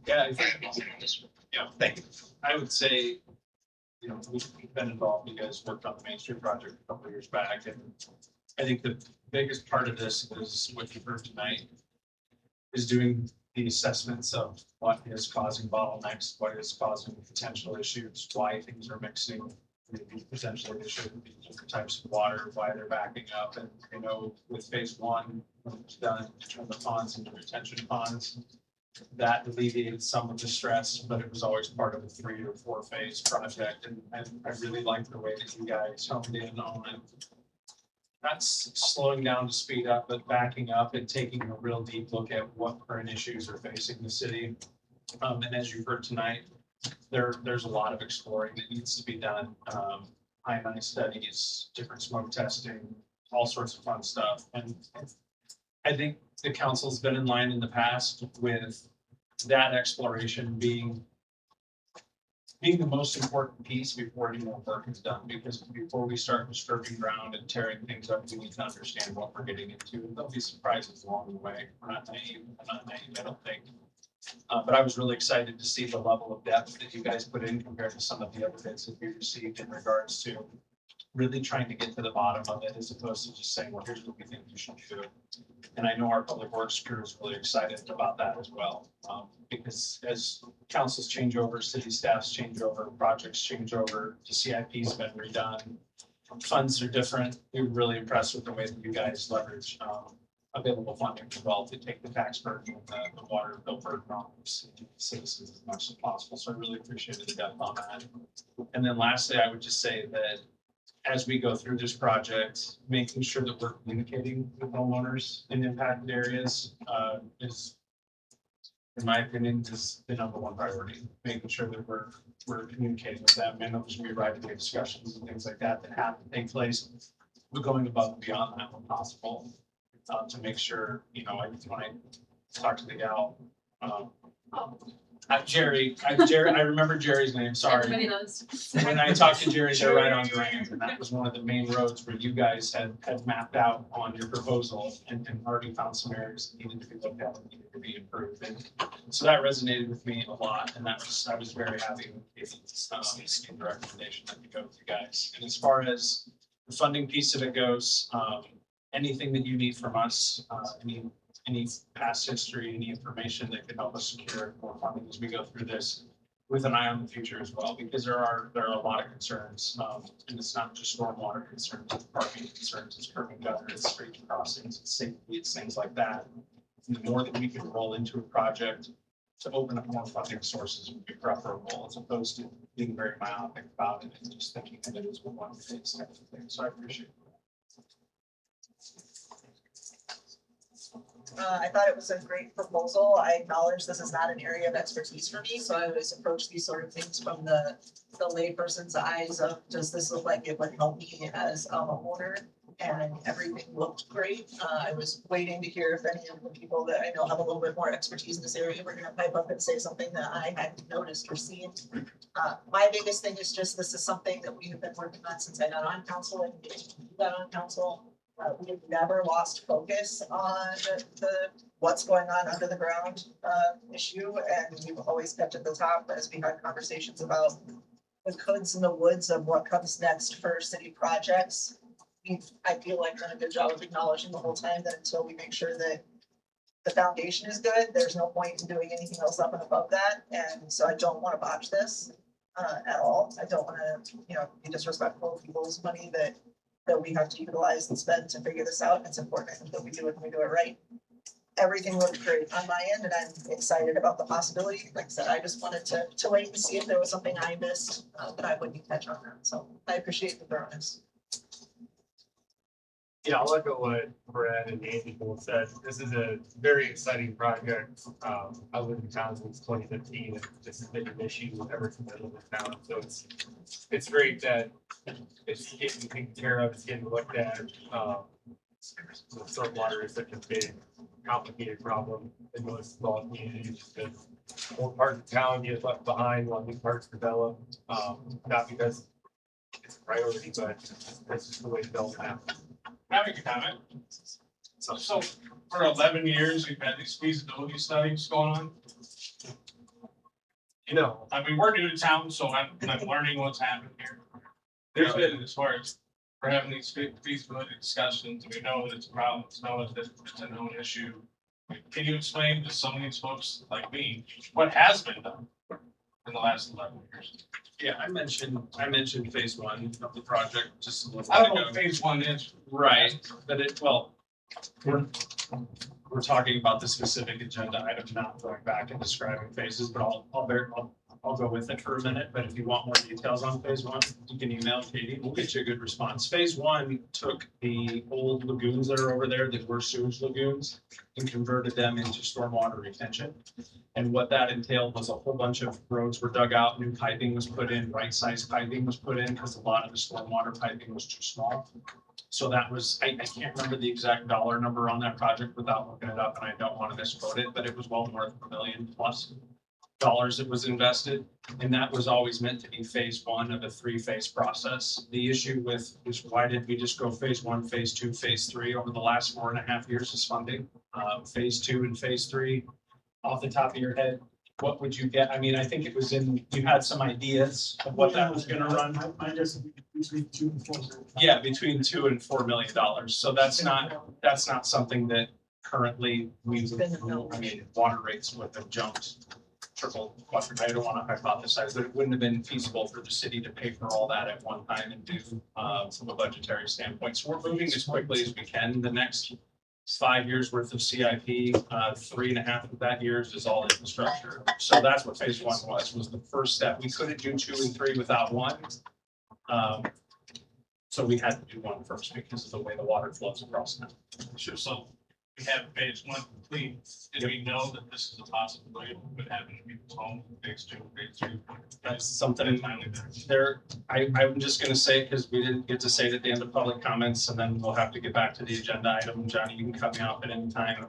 Yeah, I think, yeah,
Thank you.
I would say, you know, we've been involved, you guys worked on the Main Street project a couple of years back, and I think the biggest part of this is what you've heard tonight, is doing the assessments of what is causing bottlenecks, what is causing potential issues, why things are mixing, maybe potentially there shouldn't be different types of water, why they're backing up. And, you know, with phase one, when it was done, to turn the ponds into retention ponds, that alleviated some of the stress, but it was always part of a 3 or 4 phase project. And I really like the way that you guys honed in on it. That's slowing down to speed up, but backing up and taking a real deep look at what current issues are facing the city. And as you've heard tonight, there's a lot of exploring that needs to be done. I&I studies, different smoke testing, all sorts of fun stuff. And I think the council's been in line in the past with that exploration being the most important piece before any more work is done, because before we start disturbing ground and tearing things up, we need to understand what we're getting into. And there'll be surprises along the way. We're not naive, I don't think. But I was really excited to see the level of depth that you guys put in compared to some of the other bids that we received in regards to really trying to get to the bottom of it, as opposed to just saying, well, here's what we think you should do. And I know our public works crew is really excited about that as well. Because as councils change over, city staffs change over, projects change over, the CIP's been redone, funds are different. We're really impressed with the way that you guys leverage available funding as well to take the tax burden and the water bill burden on citizens as much as possible. So I really appreciated the depth on that. And then lastly, I would just say that as we go through this project, making sure that we're communicating with homeowners in impacted areas is, in my opinion, is the #1 priority. Making sure that we're communicating with them. I know there's gonna be right-of-way discussions and things like that that have to take place. We're going above and beyond that when possible to make sure, you know, when I talked to the gal, Jerry, I remember Jerry's name, sorry.
Everybody knows.
When I talked to Jerry, they're right on Drey, and that was one of the main roads where you guys had mapped out on your proposal and already found some areas that needed to be looked at and needed to be improved. And so that resonated with me a lot, and I was very happy with the recommendation that we go with you guys. And as far as the funding piece of it goes, anything that you need from us, any past history, any information that could help us secure more funding as we go through this, with an eye on the future as well, because there are a lot of concerns, and it's not just stormwater concerns, it's parking concerns, it's curb and gutter, it's street crossings, it's safety, it's things like that. And the more that we can roll into a project to open up more funding sources would be preferable, as opposed to being very myopic about it and just thinking that it is one phase type of thing. So I appreciate it.
I thought it was a great proposal. I acknowledge this is not an area of expertise for me, so I always approach these sort of things from the layperson's eyes of, does this look like it would help me as a homeowner? And everything looked great. I was waiting to hear if any of the people that I know have a little bit more expertise in this area were gonna pipe up and say something that I hadn't noticed or seen. My biggest thing is just, this is something that we have been working on since I got on council and got on council. We've never lost focus on the what's going on under the ground issue, and we've always kept at the top as we had conversations about the coulds and the woulds of what comes next for city projects. I feel like done a good job of acknowledging the whole time that until we make sure that the foundation is good, there's no point in doing anything else up and above that. And so I don't want to botch this at all. I don't want to, be disrespectful of people's money that we have to utilize and spend to figure this out. It's important that we do it and we do it right. Everything looked great on my end, and I'm excited about the possibility. Like I said, I just wanted to wait and see if there was something I missed that I wouldn't catch on that. So I appreciate the thoroughness.
Yeah, I'll echo what Brad and Andy both said. This is a very exciting project. I lived in town since 2015, and this has been an issue ever since I lived in town. So it's great that it's getting taken care of, it's getting looked at. Stormwater is such a big, complicated problem in most small communities, because old parts of town get left behind while new parts develop. Not because it's a priority, but that's just the way development happens.
Having a comment. So for 11 years, we've had these feasibility studies going on. I mean, we're new to town, so I'm learning what's happening here. There's been, as far as we're having these feasibility discussions, we know that it's a problem, we know that it's a known issue. We've can you explain to some of these folks like me, what has been done in the last 11 years?
Yeah, I mentioned phase one of the project just a little
I
bit
don't know
ago.
what phase one is.
Right, but we're talking about the specific agenda item, not going back and describing phases, but I'll go with it for a minute, but if you want more details on phase one, you can email Katie, we'll get you a good response. Phase one took the old lagoons that are over there that were sewage lagoons and converted them into stormwater retention. And what that entailed was a whole bunch of roads were dug out, new piping was put in, right size piping was put in, because a lot of the stormwater piping was too small. So that was, I can't remember the exact dollar number on that project without looking it up, and I don't want to misquote it, but it was well north of $1 million plus dollars that was invested. And that was always meant to be phase one of a 3-phase process. The issue with is why did we just go phase one, phase two, phase three over the last 4.5 years is funding? Phase two and phase three, off the top of your head, what would you get? I mean, I think it was you had some ideas of what that was gonna run.
I just between 2 and 4.
Yeah, between $2 and $4 million. So that's not something that currently I mean, water rates would have jumped triple, quadruple. I don't want to hypothesize that it wouldn't have been feasible for the city to pay for all that at one time and do from a budgetary standpoint. So we're moving as quickly as we can. The next 5 years worth of CIP, 3.5 of that years is all infrastructure. So that's what phase one was the first step. We couldn't do 2 and 3 without 1. So we had to do 1 first because of the way the water flows across now.
Sure, so we have phase one complete. Did we know that this is a possibility of what would happen to people's homes, phase two, phase three?
That's something there, I'm just gonna say, because we didn't get to say it at the end of public comments, and then we'll have to get back to the agenda item. Johnny, you can cut me off at any time.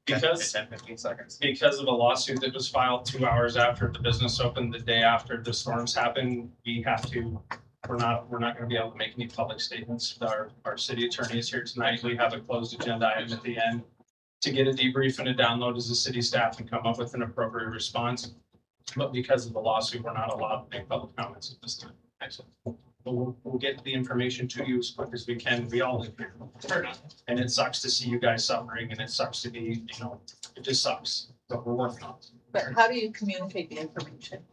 Because
10-15 seconds.
Because of a lawsuit that was filed 2 hours after the business opened, the day after the storms happened, we're not gonna be able to make any public statements. Our city attorney is here tonight. We have a closed agenda item at the end to get a debrief and a download as a city staff and come up with an appropriate response. But because of the lawsuit, we're not allowed to make public comments at this time. Excellent. But we'll get the information to you as quick as we can. We all live here. And it sucks to see you guys suffering, and it sucks to be, it just sucks, but we're working on it.
But how do you communicate the information?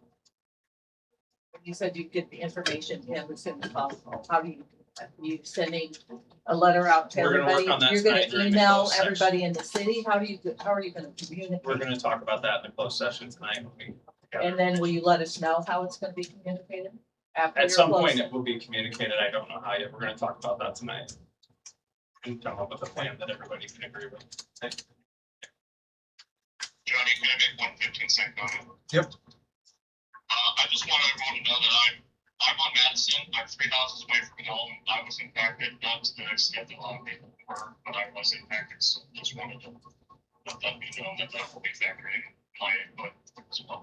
You said you get the information in as soon as possible. How do you, are you sending a letter out to
We're gonna work
everybody?
on that
You're gonna
tonight during the
email
closed session.
everybody in the city? How are you gonna communicate?
We're gonna talk about that in the closed session tonight. when we gather.
And then will you let us know how it's gonna be communicated? After
At
your
some point,
closed
it will be communicated. I don't know how yet. We're gonna talk about that tonight. And come up with a plan that everybody can agree with.
Johnny, can I make one 15-second comment?
Yep.
I just want everyone to know that I'm on Madison. I'm 3 houses away from home. I was impacted, not to the extent that a lot of people were, but I was impacted. So just wanted to let that be known that will be factored in my input as well.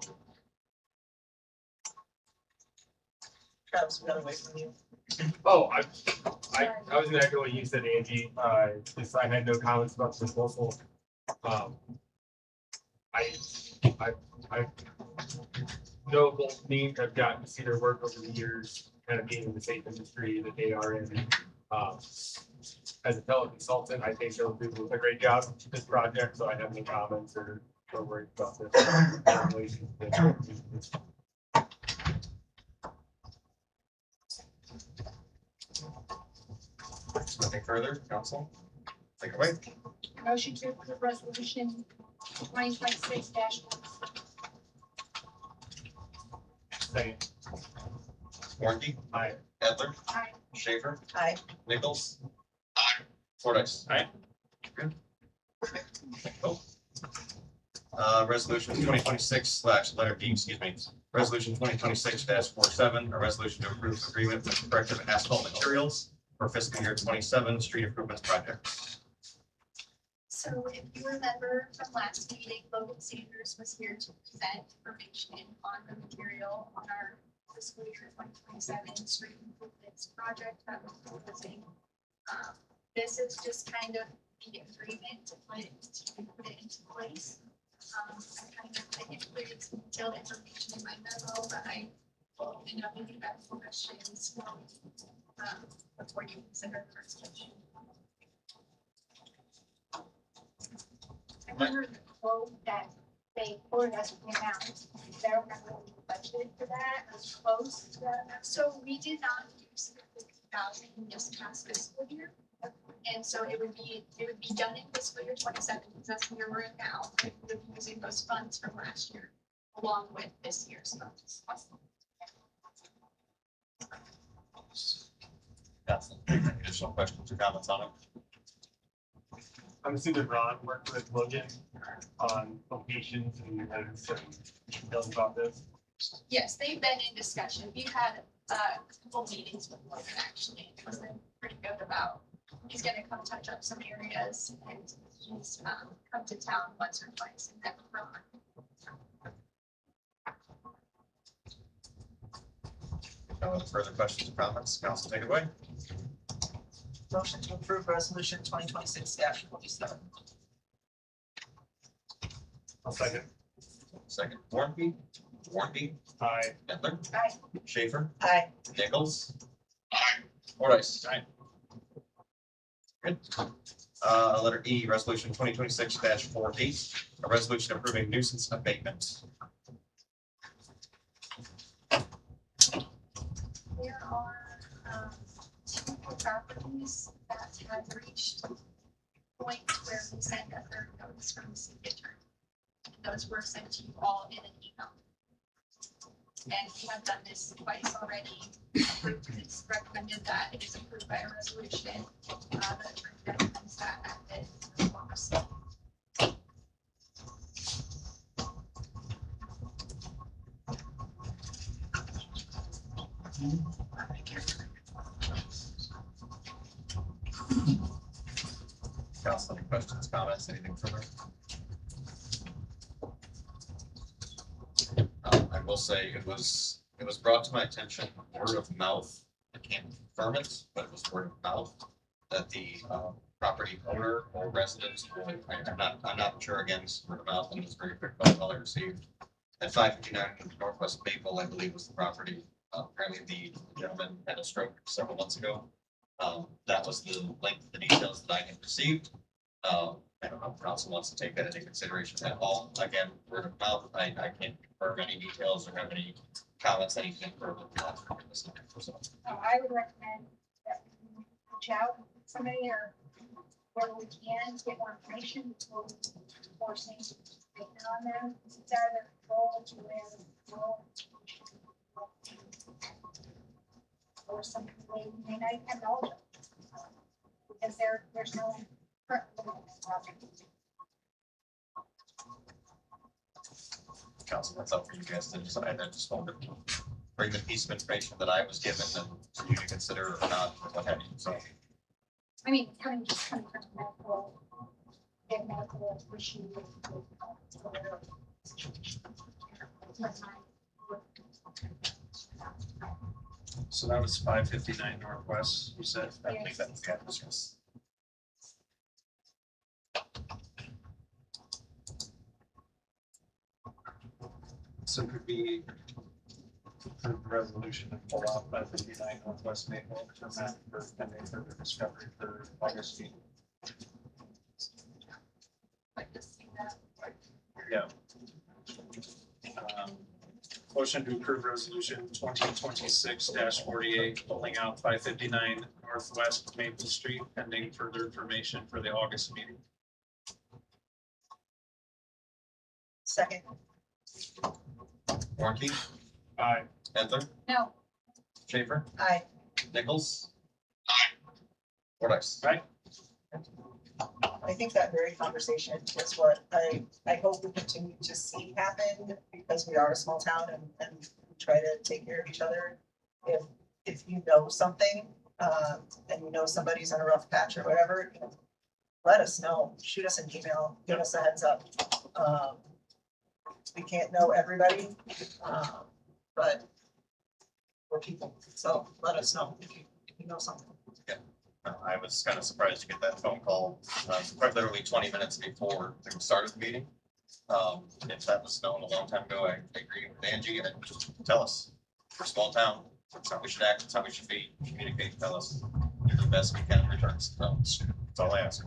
Travis, we got away from you.
Oh, I was gonna echo what you said, Angie. Just I had no comments about the proposal. I know both me, I've gotten to see their work over the years, kind of being in the safe industry that they are in. As a teleconsultant, I think they'll do a great job with this project, so I have no comments or worries about this.
Nothing further, council? Take it away.
Motion to approve resolution 2026-1.
Second.
Warnke.
Aye.
Edler.
Aye.
Schaefer.
Aye.
Nichols. Fordice.
Aye.
Good. Oh. Resolution 2026/letter D, excuse me. Resolution 2026-47, a resolution to approve agreement with Corrective Asphalt Materials for fiscal year 27 street improvements project.
So if you remember from last meeting, Logan Sanders was here to present information on the material on our fiscal year 2027 street improvements project that we're proposing. This is just kind of the agreement to put it into place. I included some detailed information in my memo, but I know we can have questions before you consider the resolution. I remember the quote that they quoted us with the amount. I don't remember when we budgeted for that, it was close to that amount. So we did not use the 50,000 in this past fiscal year. And so it would be done in fiscal year 27, because that's where we're in now. We would be using those funds from last year along with this year's funds.
Additional questions or comments on it?
I'm assuming Ron worked with Logan on locations and had some details about this.
Yes, they've been in discussion. We've had a couple meetings with Morgan actually. He's been pretty good about, he's gonna come touch up some areas and he's come to town once or twice and met with Ron.
No other further questions or comments? Council, take it away.
Motion to approve resolution 2026-47.
I'll second.
Second, Warnke.
Aye.
Edler.
Aye.
Schaefer.
Aye.
Nichols.
Aye.
Fordice. Aye. Good. Letter E, resolution 2026-48, a resolution approving nuisance abatement.
There are two properties that have reached a point where we sent a third notice from the city attorney. Those were sent to you all in an email. And we have done this twice already. It's recommended that it is approved by a resolution. The attorney recommends that at the Congress.
Council, any questions, comments, anything further? I will say it was brought to my attention, word of mouth. I can't confirm it, but it was word of mouth that the property owner or resident, I'm not sure, again, it's word of mouth, and it's very quick phone call I received. At 559 Northwest Maple, I believe was the property. Apparently the gentleman had a stroke several months ago. That was the length of the details that I had received. I don't know if council wants to take that into consideration at all. Again, word of mouth, I can't confirm any details or have any comments, anything further than that.
I would recommend that we reach out to somebody or wherever we can to get more information before we force things on them. It's out of their control to where control. Or something they may not even have knowledge of. Because there's no current limit on this project.
Council, that's up for you guys to decide. I just wanted to bring the piece of information that I was given and for you to consider or not, or what have you. So
I mean, coming from medical, get medical issue.
So that was 559 Northwest, you said? I think that's the address. So could we approve the resolution and pull out 559 Northwest Maple for that for pending further discovery for August meeting? Yeah. Motion to approve resolution 2026-48, pulling out 559 Northwest Maple Street pending further information for the August meeting.
Second.
Warnke.
Aye.
Edler.
No.
Schaefer.
Aye.
Nichols.
Aye.
Fordice.
Right.
I think that very conversation is what I hope we continue to see happen, because we are a small town and we try to take care of each other. If you know something, and you know somebody's in a rough patch or whatever, let us know, shoot us an email, give us a heads up. We can't know everybody, but we're people, so let us know if you know something.
I was kind of surprised to get that phone call, quite literally 20 minutes before the start of the meeting. If that was known a long time ago, I agree with Angie, and just tell us. We're a small town. That's how we should act. That's how we should be. Communicate, tell us. Do the best we can in return. So that's all I ask.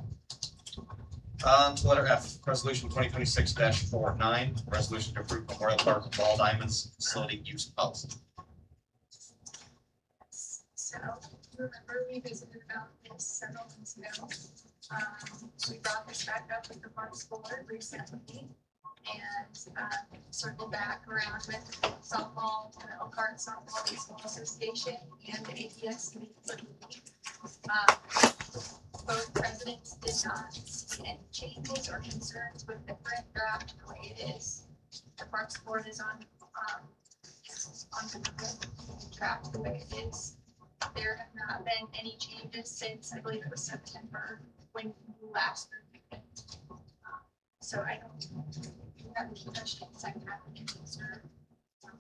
To letter F, resolution 2026-49, resolution to approve Memorial Park Ball Diamonds facility use policy.
So, remember we visited about this several months ago. We brought this back up with the Parks Board recently and circled back around with softball, the Elkhart Softball Baseball Association and the ATS Committee. Both presidents did not see any changes or concerns with the current draft the way it is. The Parks Board is on the draft the way it is. There have not been any changes since, I believe it was September, when you last reviewed it. So I don't have any questions, I can have any concern.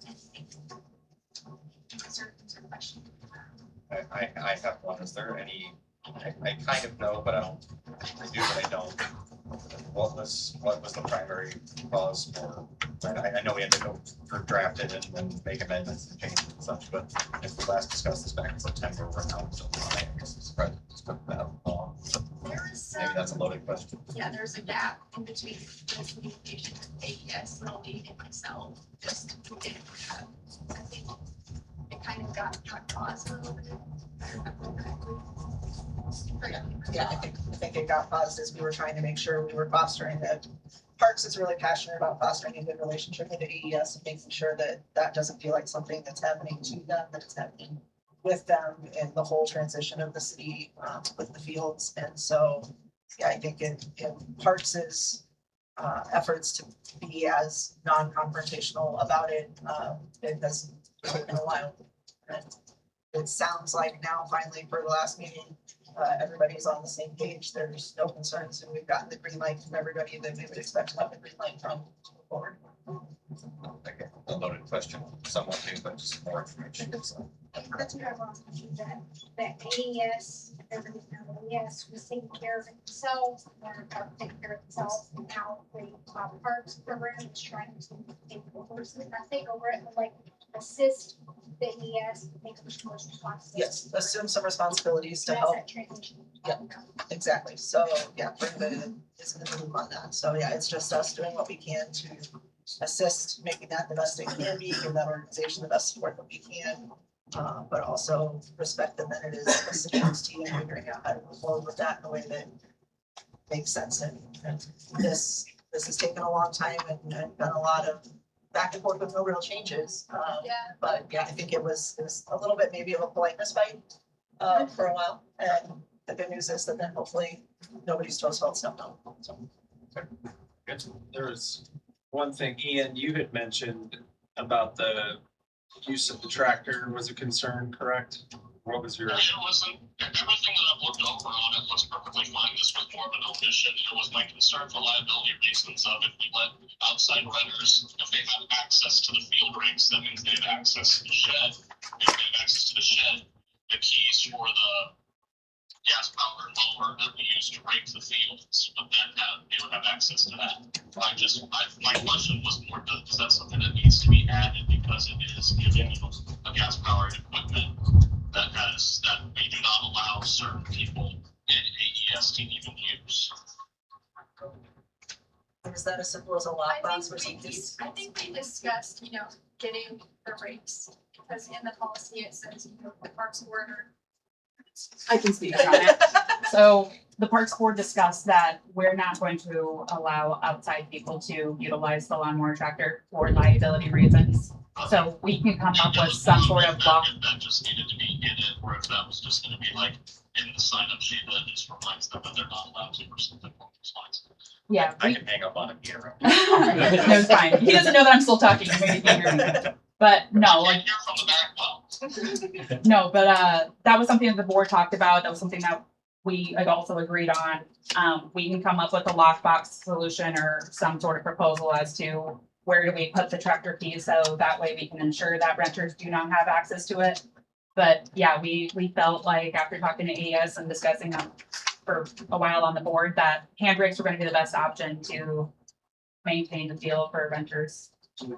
Anything. Concerns or questions?
I have one. Is there any, I kind of know, but I don't, I do, but I don't. What was the primary cause for, I know we had to go draft it and then make amendments and changes and such, but if we last discussed this back in September, we're now still I guess it's surprising it's been that long. So
There is some.
maybe that's a loaded question.
Yeah, there's a gap in between the communication with AES, Little League, and myself, just didn't have, I think it kind of got paused a little bit. If I remember correctly.
Yeah, I think it got paused as we were trying to make sure we were fostering that. Parks is really passionate about fostering a good relationship with the AES and making sure that that doesn't feel like something that's happening to them, that it's happening with them in the whole transition of the city with the fields. And so, yeah, I think in Parks's efforts to be as non-confrontational about it, it has taken a while. And it sounds like now finally for the last meeting, everybody's on the same page. There's no concerns, and we've gotten the green light from everybody that we would expect to have the green light from forward.
Okay, a loaded question, somewhat new, but just more information. So.
That's what I want to do, that AES, everybody's now AES was taking care of it themselves, or taking care of themselves, and now the parks program is trying to take over, not take over it, but like assist the AES, make them more responsible.
Yes, assume some responsibilities to
That's
help.
that transition.
Yeah, exactly. So, yeah, Brenda is in the loop on that. So, yeah, it's just us doing what we can to assist, making that the best it can be, give that organization the best support that we can. But also respect that then it is a city's team and figuring out how to move forward with that in a way that makes sense. And this has taken a long time and done a lot of back and forth with no real changes. But yeah, I think it was a little bit maybe of a politeness fight for a while. And the good news is that then hopefully nobody's toes felt stepped on. So.
There was one thing, Ian, you had mentioned about the use of the tractor was a concern, correct? What was your?
It wasn't, everything that I've looked over on it looks perfectly fine. This was more of an omission. It was my concern for liability reasons of if we let outside renters, if they have access to the field rigs, that means they have access to the shed. If they have access to the shed, the keys for the gas powered mower that we use to rake the fields, but then they would have access to that. My question was more, is that something that needs to be added because it is giving a gas powered equipment that we do not allow certain people in AES to even use?
Is that as simple as a lockbox or something?
I think we discussed, getting the rates, because in the policy it says, the Parks Board or.
I can speak on it. So the Parks Board discussed that we're not going to allow outside people to utilize the lawnmower tractor for liability reasons. So we can come up with some sort of law.
If that just needed to be in it, or if that was just gonna be like in the sign up sheet that just reminds them that they're not allowed to or something along those lines.
Yeah.
I can hang up on it here.
No, it's fine. He doesn't know that I'm still talking. Maybe he can't hear me. But no, like. No, but that was something that the board talked about. That was something that we had also agreed on. We can come up with a lockbox solution or some sort of proposal as to where do we put the tractor keys, so that way we can ensure that renters do not have access to it. But yeah, we felt like after talking to AES and discussing them for a while on the board that hand brakes were going to be the best option to maintain the field for renters. So.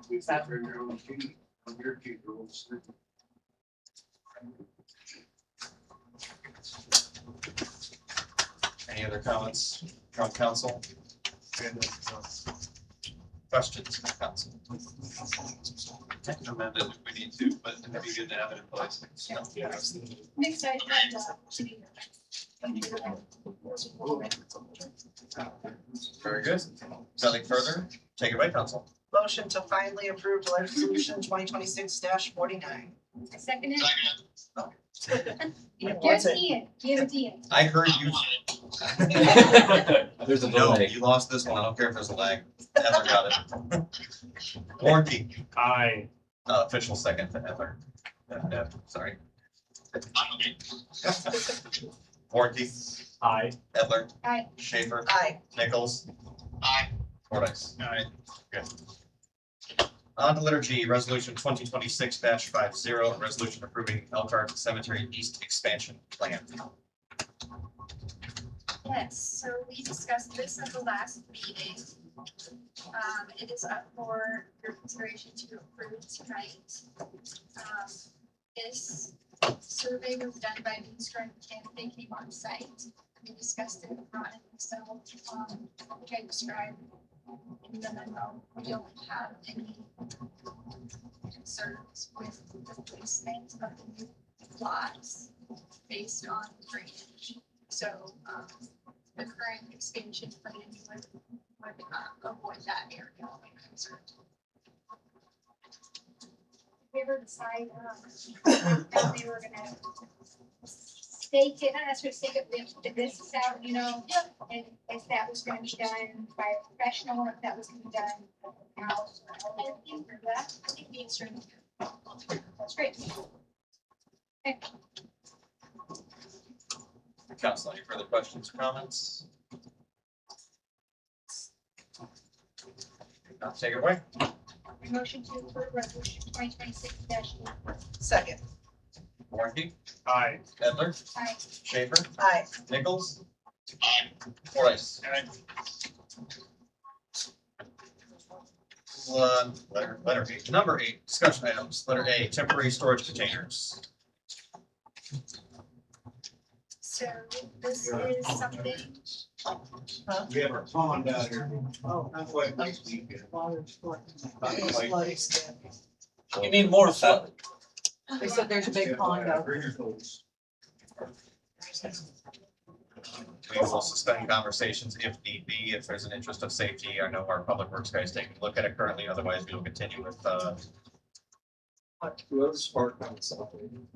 Any other comments? from council? Questions from council?
Amend it if we need to, but it'd be good to have it in place.
I'm excited to be here.
Very good. Nothing further? Take it away, council.
Motion to finally approve resolution 2026-49.
I second it.
What's it?
Ian, give it to Ian.
I heard you.
There's a
No,
delay.
you lost this one. I don't care if there's a lag. Heather got it. Warranty.
Aye.
Official second to Heather. Sorry. Warranty.
Aye.
Edler.
Aye.
Schaefer.
Aye.
Nichols.
Aye.
Fordice. Aye. Good. On to letter G, resolution 2026-50, resolution approving Elkhart Cemetery East Expansion Plan.
Yes, so we discussed this at the last meeting. It is up for your consideration to approve tonight. This survey was done by the Strength and they came on site. We discussed it, Ron and myself, which I described in the memo. We don't have any concerns with the placement of the new lots based on drainage. So, the current expansion plan would avoid that area of concern.
We ever decide, how they were gonna stake it, not necessarily stake it, if this is out, you know? And if that was gonna be done by a professional, or if that was gonna be done in-house, or anything for that, I think the instrument. That's great. Okay.
Council, any further questions or comments? Now take it away.
Motion to approve resolution 2026-8.
Second.
Warranty.
Aye.
Edler.
Aye.
Schaefer.
Aye.
Nichols. Fordice. Letter A, number 8, discussion items. Letter A, temporary storage containers.
So this is something,
We have our pond out here. Oh, that's why next week.
You need more of that.
They said there's a big pond out there.
We will suspend conversations if need be, if there's an interest of safety. I know our public works guys taking a look at it currently, otherwise we will continue with,
Whoever's parked on something.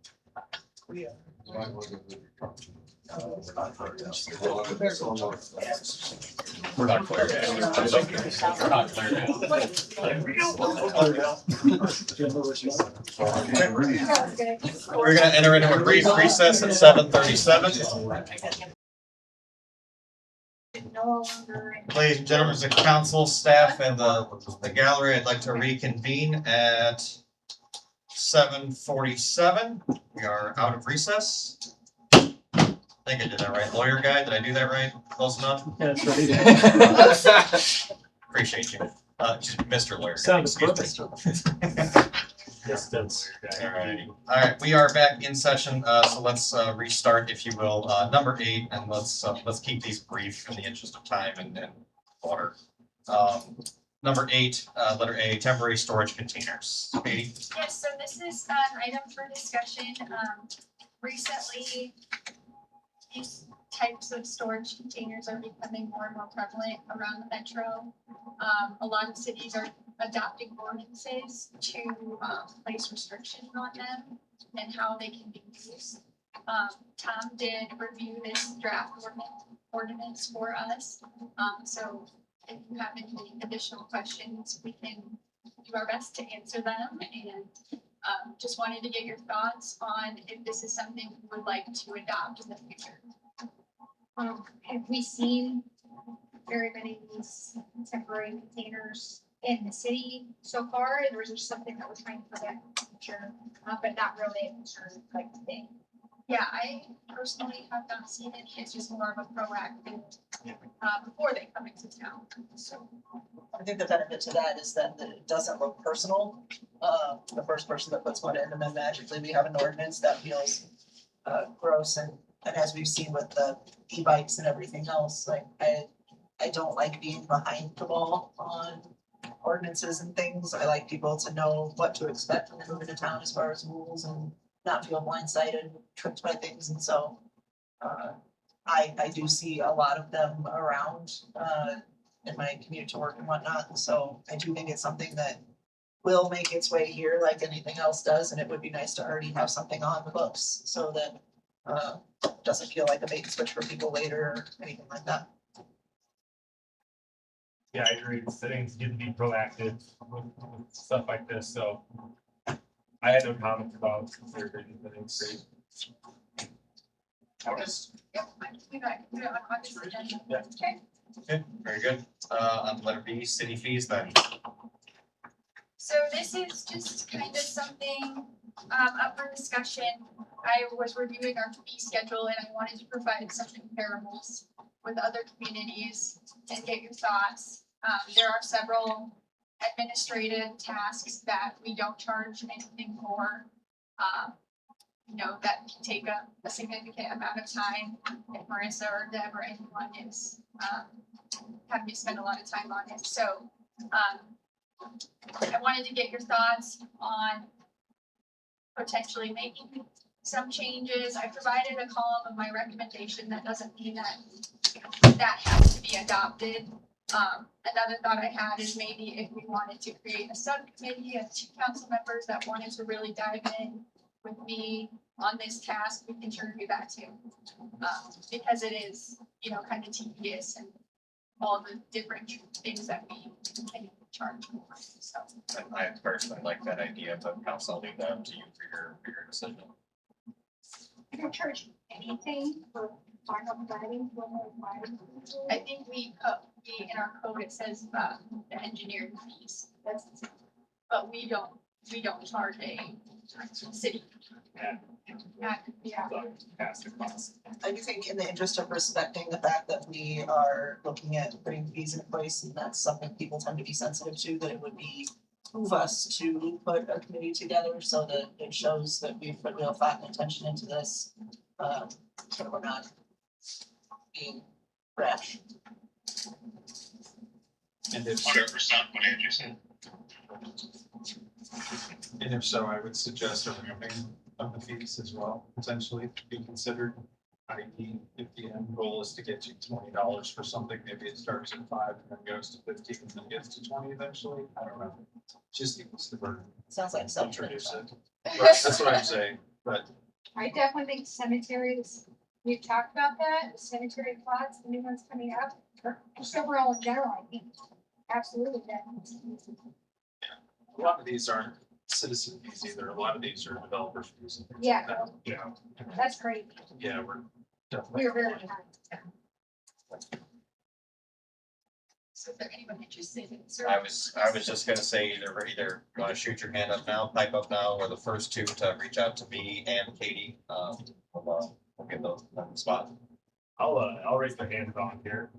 We're not clear. We're not
we're gonna enter into a brief recess at 7:37.
No longer.
Ladies and gentlemen, the council, staff, and the gallery, I'd like to reconvene at 7:47. We are out of recess. I think I did that right. Lawyer guy, did I do that right? Close enough?
That's right.
Appreciate you. Just Mr. Lawyer. Guy,
Sounds
excuse me.
Yes, that's.
All right, we are back in session, so let's restart, if you will, number 8, and let's keep these brief in the interest of time and order. Number 8, letter A, temporary storage containers. Katie?
yes, so this is an item for discussion. Recently, these types of storage containers are becoming more and more prevalent around the metro. A lot of cities are adopting ordinances to place restrictions on them and how they can be used. Tom did review this draft ordinance for us. So if you have any additional questions, we can do our best to answer them, and just wanted to get your thoughts on if this is something you would like to adopt in the future.
Have we seen very many of these temporary containers in the city so far, or is there something that we're trying to prevent in the future, but not really a concern like today?
Yeah, I personally have not seen any. It's just more of a proactive before they come into town. So
I think the benefit to that is that it doesn't look personal. The first person that puts one in, and then magically we have an ordinance that feels gross, and as we've seen with the e-bikes and everything else, like I don't like being behind the ball on ordinances and things. I like people to know what to expect when they move into town as far as rules and not feel blindsided, tricked by things, and so I do see a lot of them around in my commute to work and whatnot, and so I do think it's something that will make its way here like anything else does, and it would be nice to already have something on the books so that it doesn't feel like a bait and switch for people later or anything like that.
Yeah, I agree. Settings need to be proactive with stuff like this, so I had no comments about their things.
Yep, I can do that. Put it on August agenda.
Yeah.
Okay.
Okay, very good. On letter B, city fees then.
So this is just kind of something up for discussion. I was reviewing our fee schedule and I wanted to provide some comparables with other communities and get your thoughts. There are several administrative tasks that we don't charge anything for. That can take a significant amount of time. If Marissa or Deb or anyone is having to spend a lot of time on it. So I wanted to get your thoughts on potentially making some changes. I provided a column of my recommendation. That doesn't mean that has to be adopted. Another thought I had is maybe if we wanted to create a subcommittee of 2 council members that wanted to really dive in with me on this task, we can turn do that too. Because it is, kind of tedious and all the different things that we can charge for, so.
I personally like that idea, but council, I'll leave that up to you for your decision.
I don't charge anything for final planning.
I think in our code, it says, the engineering fees, but we don't charge a city. Yeah.
I do think in the interest of respecting the fact that we are looking at putting fees in place, and that's something people tend to be sensitive to, that it would behoove us to put a committee together so that it shows that we've put real thought and attention into this. So we're not being rash.
And if so,
100% what Andrew said.
and if so, I would suggest a removing of the fees as well, potentially to be considered. I.e., if the end goal is to get you $20 for something, maybe it starts at 5 and then goes to 15 and then gets to 20 eventually. I don't know. Just equals the burden.
Sounds like something.
Introduce it. Right, that's what I'm saying, but
I definitely think cemeteries, we've talked about that, cemetery plots, the new ones coming up, or just overall in general, I think. Absolutely, that.
a lot of these aren't citizen fees either. A lot of these are developer fees. and things like
Yeah.
that. Yeah.
That's great.
Yeah, we're definitely.
We are very behind.
So is there anyone interested in
I was just gonna say either you wanna shoot your hand up now, pipe up now, or the first 2 to reach out to me and Katie. We'll get those on the spot.
I'll raise my hand on here.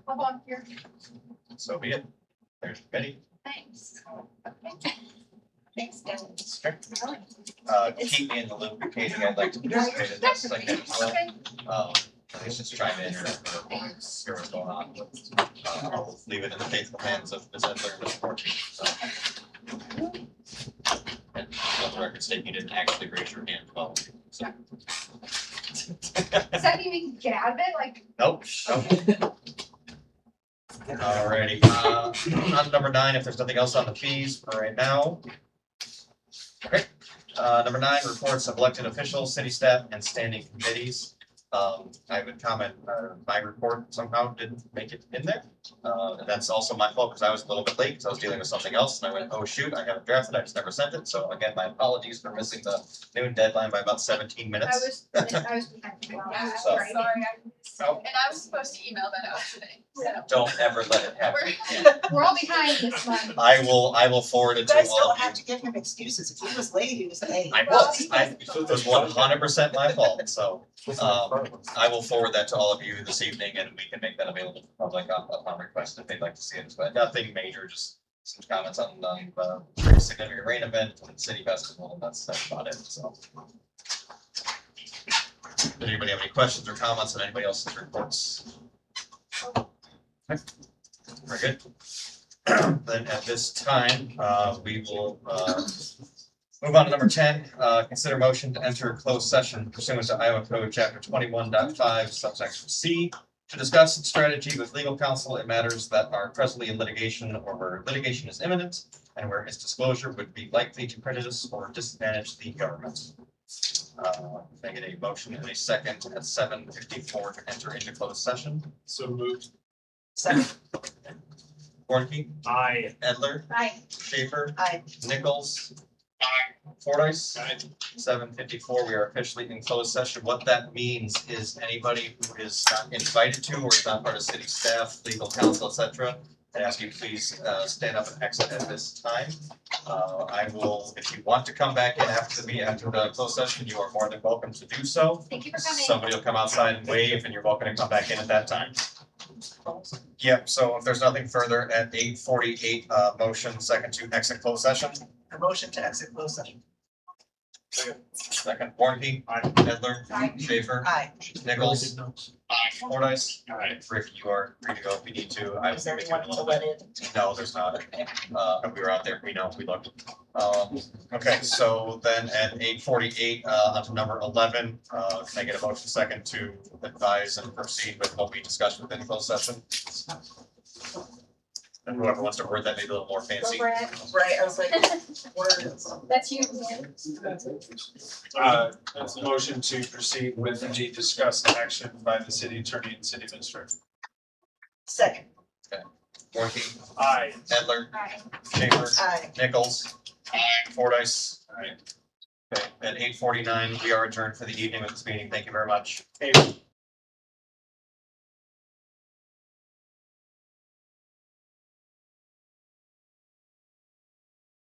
Hold on here.
So be it. There's Betty.
Thanks. Okay.
Thanks, guys.
Keep me in the loop, Katie. I'd like to participate in this like that as well. Please just chime in or hear what's going on. I'll leave it in the faithful hands of Ms. Edler and Ms. Fortune, so. And let the record state you didn't actually raise your hand, well, so.
Does that mean we can get out of it? Like,
Nope. Alrighty, on number 9, if there's nothing else on the fees for right now. Okay, number 9, reports of elected officials, city staff, and standing committees. I would comment, my report somehow didn't make it in there. And that's also my fault because I was a little bit late because I was dealing with something else and I went, oh shoot, I got it drafted, I just never sent it. So again, my apologies for missing the noon deadline by about 17 minutes.
I was behind.
Yeah,
So-
sorry, and I was supposed to email that out today, so.
Don't ever let it happen again.
We're all behind this month.
I will forward
You
it to
guys
all
don't
of you.
have to give him excuses. If he was late, he was late.
I was 100% my fault, so, I will forward that to all of you this evening and we can make that available to the public upon request if they'd like to see it, but nothing major, just some comments on the very significant rain event and city festival, and that's about it, so. Does anybody have any questions or comments on anybody else's reports? Very good. Then at this time, we will move on to number 10. Consider motion to enter closed session pursuant to Iowa Code Chapter 21.5 subsection C to discuss strategy with legal counsel in matters that are presently in litigation or where litigation is imminent and where its disclosure would be likely to prejudice or disadvantage the government. Can I get a motion and a second at 7:54 to enter into closed session?
So moved.
Second.
Warnke,
Aye.
Edler,
Aye.
Schaefer,
Aye.
Nichols, Fordice. 7:54, we are officially in closed session. What that means is anybody who is not invited to or is not part of city staff, legal counsel, etc., I ask you please stand up and exit at this time. I will, if you want to come back in after the closed session, you are more than welcome to do so.
Thank you for coming.
Somebody will come outside and wave, and you're welcome to come back in at that time. Yep, so if there's nothing further, at 8:48, motion second to exit closed session.
A motion to exit closed session.
Second, Warnke. Aye. Edler.
Aye.
Schaefer.
Aye.
Nichols. Fordice. Aye. Rick, you are free to go if you need to.
Is there anyone to let in?
No, there's not. We were out there, we know, we looked. Okay, so then at 8:48, onto number 11, can I get a motion second to advise and proceed with what we discussed within closed session? And whoever wants to word that maybe a little more fancy.
Right, I was like, words.
That's you.
That's a motion to proceed with the discussed action by the city attorney and city administrator.
Second.
Warnke.
Aye.
Edler.
Aye.
Schaefer.
Aye.
Nichols. Fordice. Okay, at 8:49, we are adjourned for the evening of this meeting. Thank you very much.
Hey,